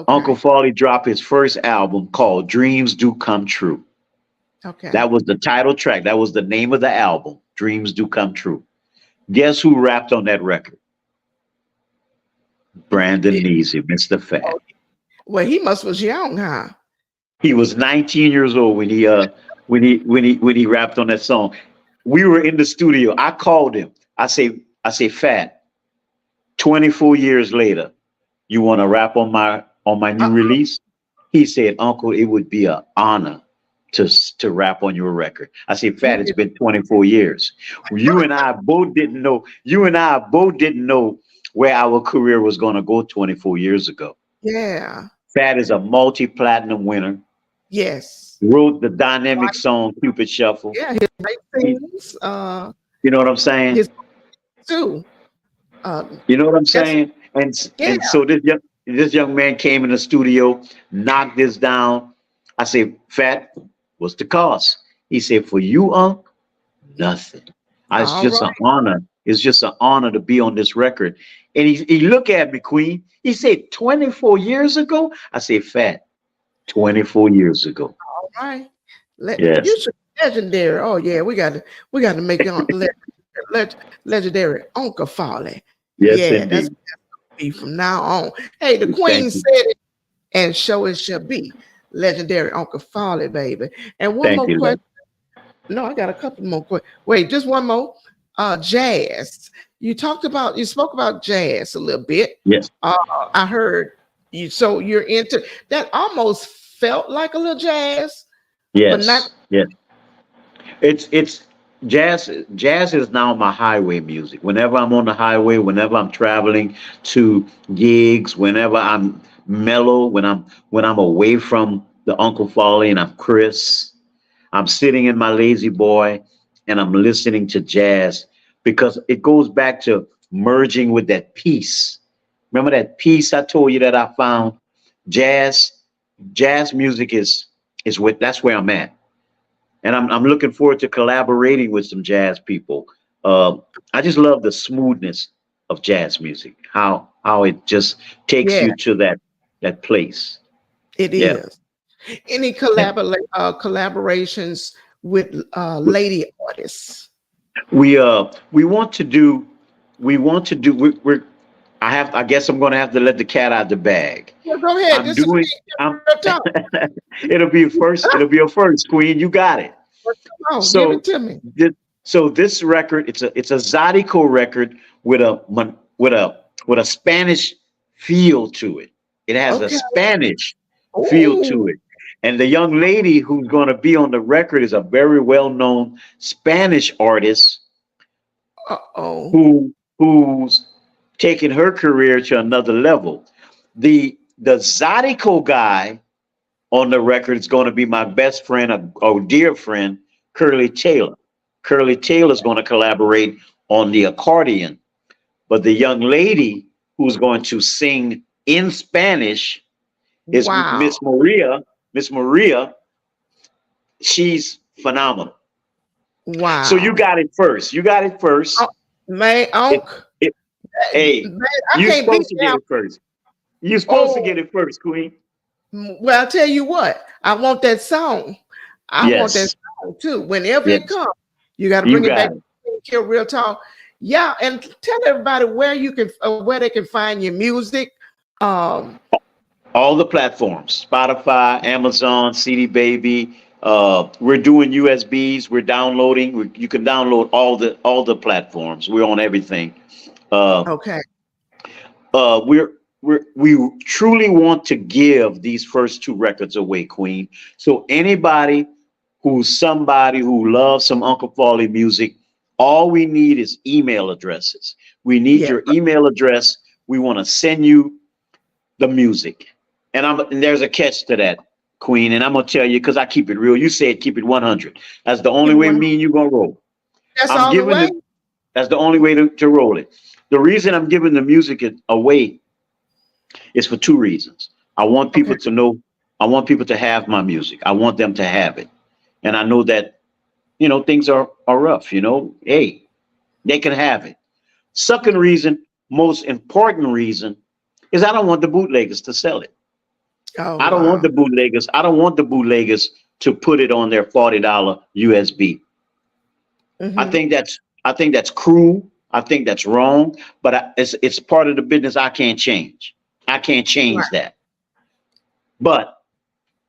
Speaker 2: Uncle
Speaker 1: Okay.
Speaker 2: Farley dropped his first album called Dreams Do Come True.
Speaker 1: Okay.
Speaker 2: That was the title track. That was the name of the album, Dreams Do Come True. Guess who rapped on that record? Brandon
Speaker 1: It-
Speaker 2: Neasy, Mr.
Speaker 1: oh,
Speaker 2: Fat.
Speaker 1: well, he must was young, huh?
Speaker 2: He was 19 years old when he rapped on that song. We were in the studio. I called him. I say, Fat, 24 years later, you want to rap on my new
Speaker 1: Uh,
Speaker 2: release? He said, Uncle, it would be an honor to rap on your record. I said,
Speaker 1: he
Speaker 2: Fat, it's
Speaker 1: did.
Speaker 2: been 24 years. You and I both didn't know. You and I both didn't know where our career was going to go 24 years ago.
Speaker 1: Yeah.
Speaker 2: Fat is a multi-platinum winner.
Speaker 1: Yes.
Speaker 2: Wrote the dynamic song Cupid Shuffle.
Speaker 1: Yeah. His right
Speaker 2: He-
Speaker 1: things.
Speaker 2: you know what I'm saying?
Speaker 1: His too. Um.
Speaker 2: You know what I'm
Speaker 1: Yes.
Speaker 2: saying? And
Speaker 1: Yeah.
Speaker 2: and so This young man came in the studio, knocked this down. I said, Fat, what's the cost? He said, for you, Unc, nothing. It's
Speaker 1: All
Speaker 2: just
Speaker 1: right.
Speaker 2: an honor. It's just an honor to be on this record. And he looked at me, Queen. He said, 24 years ago? I said, Fat, 24 years ago.
Speaker 1: All right.
Speaker 2: Yes.
Speaker 1: You should be legendary. Oh yeah, we got to make it legendary Uncle Folly.
Speaker 2: Yes,
Speaker 1: Yeah, that's
Speaker 2: indeed.
Speaker 1: be from now on. Hey, the Queen
Speaker 2: Thank you.
Speaker 1: said it, and so it shall be. Legendary Uncle Folly, baby. And one
Speaker 2: Thank
Speaker 1: more
Speaker 2: you,
Speaker 1: question.
Speaker 2: love.
Speaker 1: No, I got a couple more questions. Wait, just one more. Jazz. You spoke about jazz a little bit.
Speaker 2: Yes.
Speaker 1: I heard you. So you're into that. Almost felt like a little jazz, but not.
Speaker 2: Yes. Yes. It's jazz. Jazz is now my highway music. Whenever I'm on the highway, whenever I'm traveling to gigs, whenever I'm mellow, when I'm away from the Uncle Folly and I'm Chris, I'm sitting in my lazy boy and I'm listening to jazz because it goes back to merging with that peace. Remember that peace I told you that I found? Jazz, jazz music is with that's where I'm at. And I'm looking forward to collaborating with some jazz people. I just love the smoothness of jazz music, how it just takes
Speaker 1: Yeah,
Speaker 2: you to that place.
Speaker 1: it
Speaker 2: Yeah.
Speaker 1: is. Any
Speaker 2: Yeah.
Speaker 1: collaborations with lady artists?
Speaker 2: We want to do we're I guess I'm gonna have to let the cat out the bag.
Speaker 1: Yeah, go ahead.
Speaker 2: I'm
Speaker 1: This is me.
Speaker 2: doing I'm
Speaker 1: Real talk.
Speaker 2: it'll be a first, Queen. You got it.
Speaker 1: Come on, give
Speaker 2: So
Speaker 1: it to me.
Speaker 2: thi- so this record, it's a Zydeco record with a Spanish feel to it. It has a
Speaker 1: Okay.
Speaker 2: Spanish feel to
Speaker 1: Oh,
Speaker 2: it. And the young lady who's going to be on the record is a very well-known Spanish artist
Speaker 1: uh-oh.
Speaker 2: who's taken her career to another level. The Zydeco guy on the record is going to be my best friend, a dear friend, Curly Taylor. Curly Taylor's going to collaborate on the accordion, but the young lady who's going to sing in Spanish is
Speaker 1: Wow.
Speaker 2: Miss Maria. Miss Maria, she's phenomenal. So you
Speaker 1: Wow.
Speaker 2: got it first. You got it first.
Speaker 1: Oh, man,
Speaker 2: It,
Speaker 1: Unc,
Speaker 2: it, hey,
Speaker 1: man, I
Speaker 2: you're
Speaker 1: can't beat
Speaker 2: supposed to get
Speaker 1: that.
Speaker 2: it first. You're supposed to
Speaker 1: Oh,
Speaker 2: get it first, Queen.
Speaker 1: well, I'll tell you what, I want that song. I want that
Speaker 2: Yes,
Speaker 1: song too. Whenever it
Speaker 2: yes,
Speaker 1: comes, you got to
Speaker 2: you
Speaker 1: bring it back.
Speaker 2: got it.
Speaker 1: Kill Real Talk. Yeah, and tell everybody where they can find your music. Um,
Speaker 2: All the platforms: Spotify, Amazon, CD Baby. We're doing USBs. We're downloading. You can download all the platforms. We're on everything. Uh,
Speaker 1: okay.
Speaker 2: we truly want to give these first two records away, Queen. So anybody who's somebody who loves some Uncle Folly music, all we need is email addresses. We need
Speaker 1: Yeah.
Speaker 2: your email address. We want to send you the music. And there's a catch to that, Queen. And I'm gonna tell you because I keep it real. You said keep it 100. That's the only
Speaker 1: Keep it
Speaker 2: way
Speaker 1: 100.
Speaker 2: me and you gonna roll.
Speaker 1: That's
Speaker 2: I'm
Speaker 1: all the
Speaker 2: giving
Speaker 1: way.
Speaker 2: it. That's the only way to roll it. The reason I'm giving the music away is for two reasons. I want
Speaker 1: Okay.
Speaker 2: people to know. I want people to have my music. I want them to have it. And I know that things are rough. Hey, they can have it. Second reason, most important reason, is I don't want the bootleggers to sell it.
Speaker 1: Oh
Speaker 2: I don't want
Speaker 1: wow.
Speaker 2: the bootleggers. I don't want the bootleggers to put it on their $40 USB. I
Speaker 1: Mm-hmm.
Speaker 2: think that's I think that's cruel. I think that's wrong. But it's part of the business I can't change. I can't
Speaker 1: Right.
Speaker 2: change that. But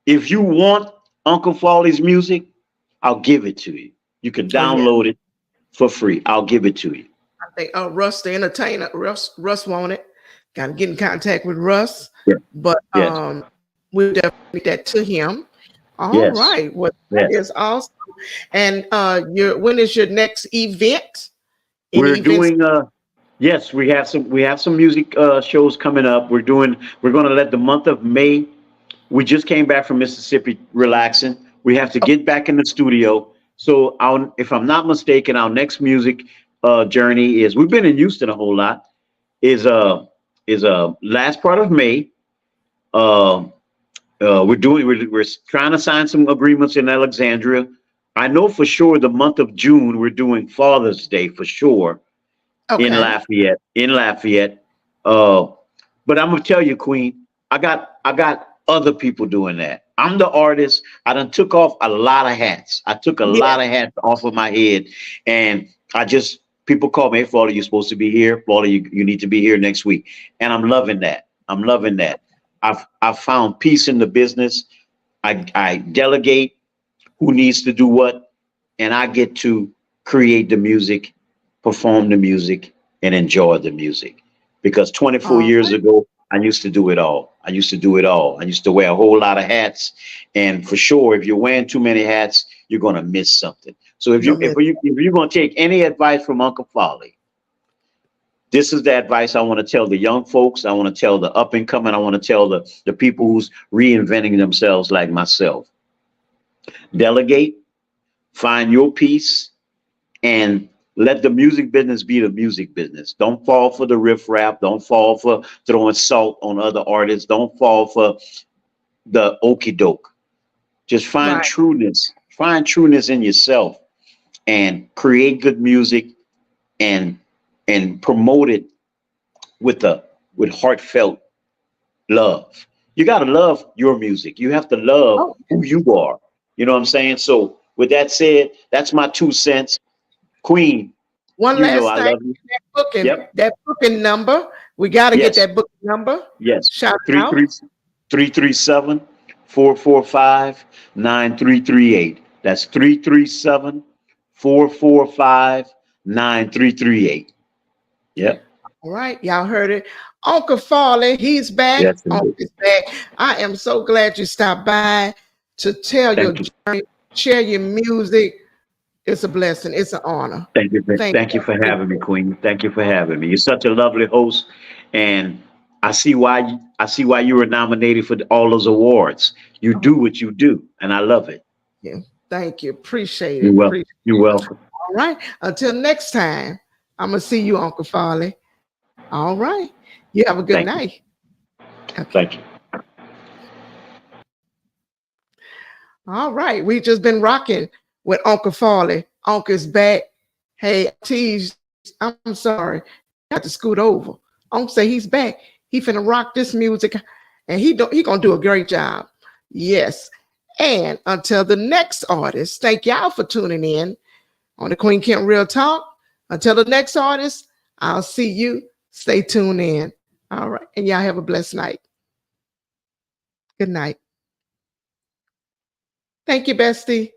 Speaker 2: if you want Uncle Folly's music, I'll give it to you. You can
Speaker 1: Oh yeah.
Speaker 2: download it for free. I'll give it to you.
Speaker 1: I think Russ the entertainer. Russ want it. Got to get in contact with Russ.
Speaker 2: Yeah.
Speaker 1: But
Speaker 2: Yes.
Speaker 1: we'll definitely get that to him. All
Speaker 2: Yes.
Speaker 1: right. Well, that
Speaker 2: Yes.
Speaker 1: is awesome. And when is your next event? Any
Speaker 2: We're
Speaker 1: events?
Speaker 2: doing yes, we have some music shows coming up. We're going to let the month of May. We just came back from Mississippi relaxing. We have to get back in the studio. So if I'm not mistaken, our next music journey is we've been in Houston a whole lot. Is last part of May. Uh, we're trying to sign some agreements in Alexandria. I know for sure the month of June we're doing Father's Day for sure in
Speaker 1: Okay.
Speaker 2: Lafayette. In Lafayette. Uh, but I'm gonna tell you, Queen, I got other people doing that. I'm the artist. I done took off a lot of hats. I took a
Speaker 1: Yeah.
Speaker 2: lot of hats off of my head, and I just people call me, hey, Florida, you're supposed to be here. Florida, you need to be here next week, and I'm loving that. I'm loving that. I've found peace in the business. I delegate who needs to do what, and I get to create the music, perform the music, and enjoy the music. Because 24
Speaker 1: All
Speaker 2: years
Speaker 1: right.
Speaker 2: ago, I used to do it all. I used to do it all. I used to wear a whole lot of hats, and for sure, if you're wearing too many hats, you're gonna miss something. So
Speaker 1: You're gonna miss.
Speaker 2: if you're gonna take any advice from Uncle Folly, this is the advice I want to tell the young folks. I want to tell the up and coming. I want to tell the people who's reinventing themselves like myself. Delegate, find your piece, and let the music business be the music business. Don't fall for the riff rap. Don't fall for throwing salt on other artists. Don't fall for the okey doke. Just find
Speaker 1: Right.
Speaker 2: trueness. Find trueness in yourself and create good music and promote it with heartfelt love. You got to love your music. You have to love
Speaker 1: Oh,
Speaker 2: who you are. You know what I'm saying? So with that said, that's my 2 cents. Queen,
Speaker 1: one
Speaker 2: you know
Speaker 1: last
Speaker 2: I
Speaker 1: thing.
Speaker 2: love you. Yep.
Speaker 1: That booking number. We got to get
Speaker 2: Yes.
Speaker 1: that booking number.
Speaker 2: Yes.
Speaker 1: Shout it
Speaker 2: Three
Speaker 1: out.
Speaker 2: three 337-445-9338. That's 337-445-9338. Yep.
Speaker 1: All right, y'all heard it. Uncle Farley, he's back.
Speaker 2: Yes, indeed.
Speaker 1: Uncle's back. I am so glad you stopped by to tell your
Speaker 2: Thank you.
Speaker 1: journey, share your music. It's a blessing. It's an honor. Thank
Speaker 2: Thank you for having me, Queen. Thank you for having me. You're such a lovely host, and I see why you were nominated for all those awards. You
Speaker 1: you.
Speaker 2: do what you do, and I love it.
Speaker 1: Thank you. Appreciate
Speaker 2: You're
Speaker 1: it.
Speaker 2: welcome.
Speaker 1: Appreciate
Speaker 2: You're welcome.
Speaker 1: it. All right. Until next time, I'm gonna see you, Uncle Farley. All right. You have a good
Speaker 2: Thank you.
Speaker 1: night. Okay.
Speaker 2: Thank you.
Speaker 1: All right. We just been rocking with Uncle Farley. Uncle's back. Hey, tease. I'm sorry. I have to scoot over. Uncle say he's back. He finna rock this music, and he gonna do a great job. Yes. And until the next artist, thank y'all for tuning in on the Queen Kent Real Talk. Until the next artist, I'll see you. Stay tuned in. All right. And y'all have a blessed night. Good night. Thank you, Bestie.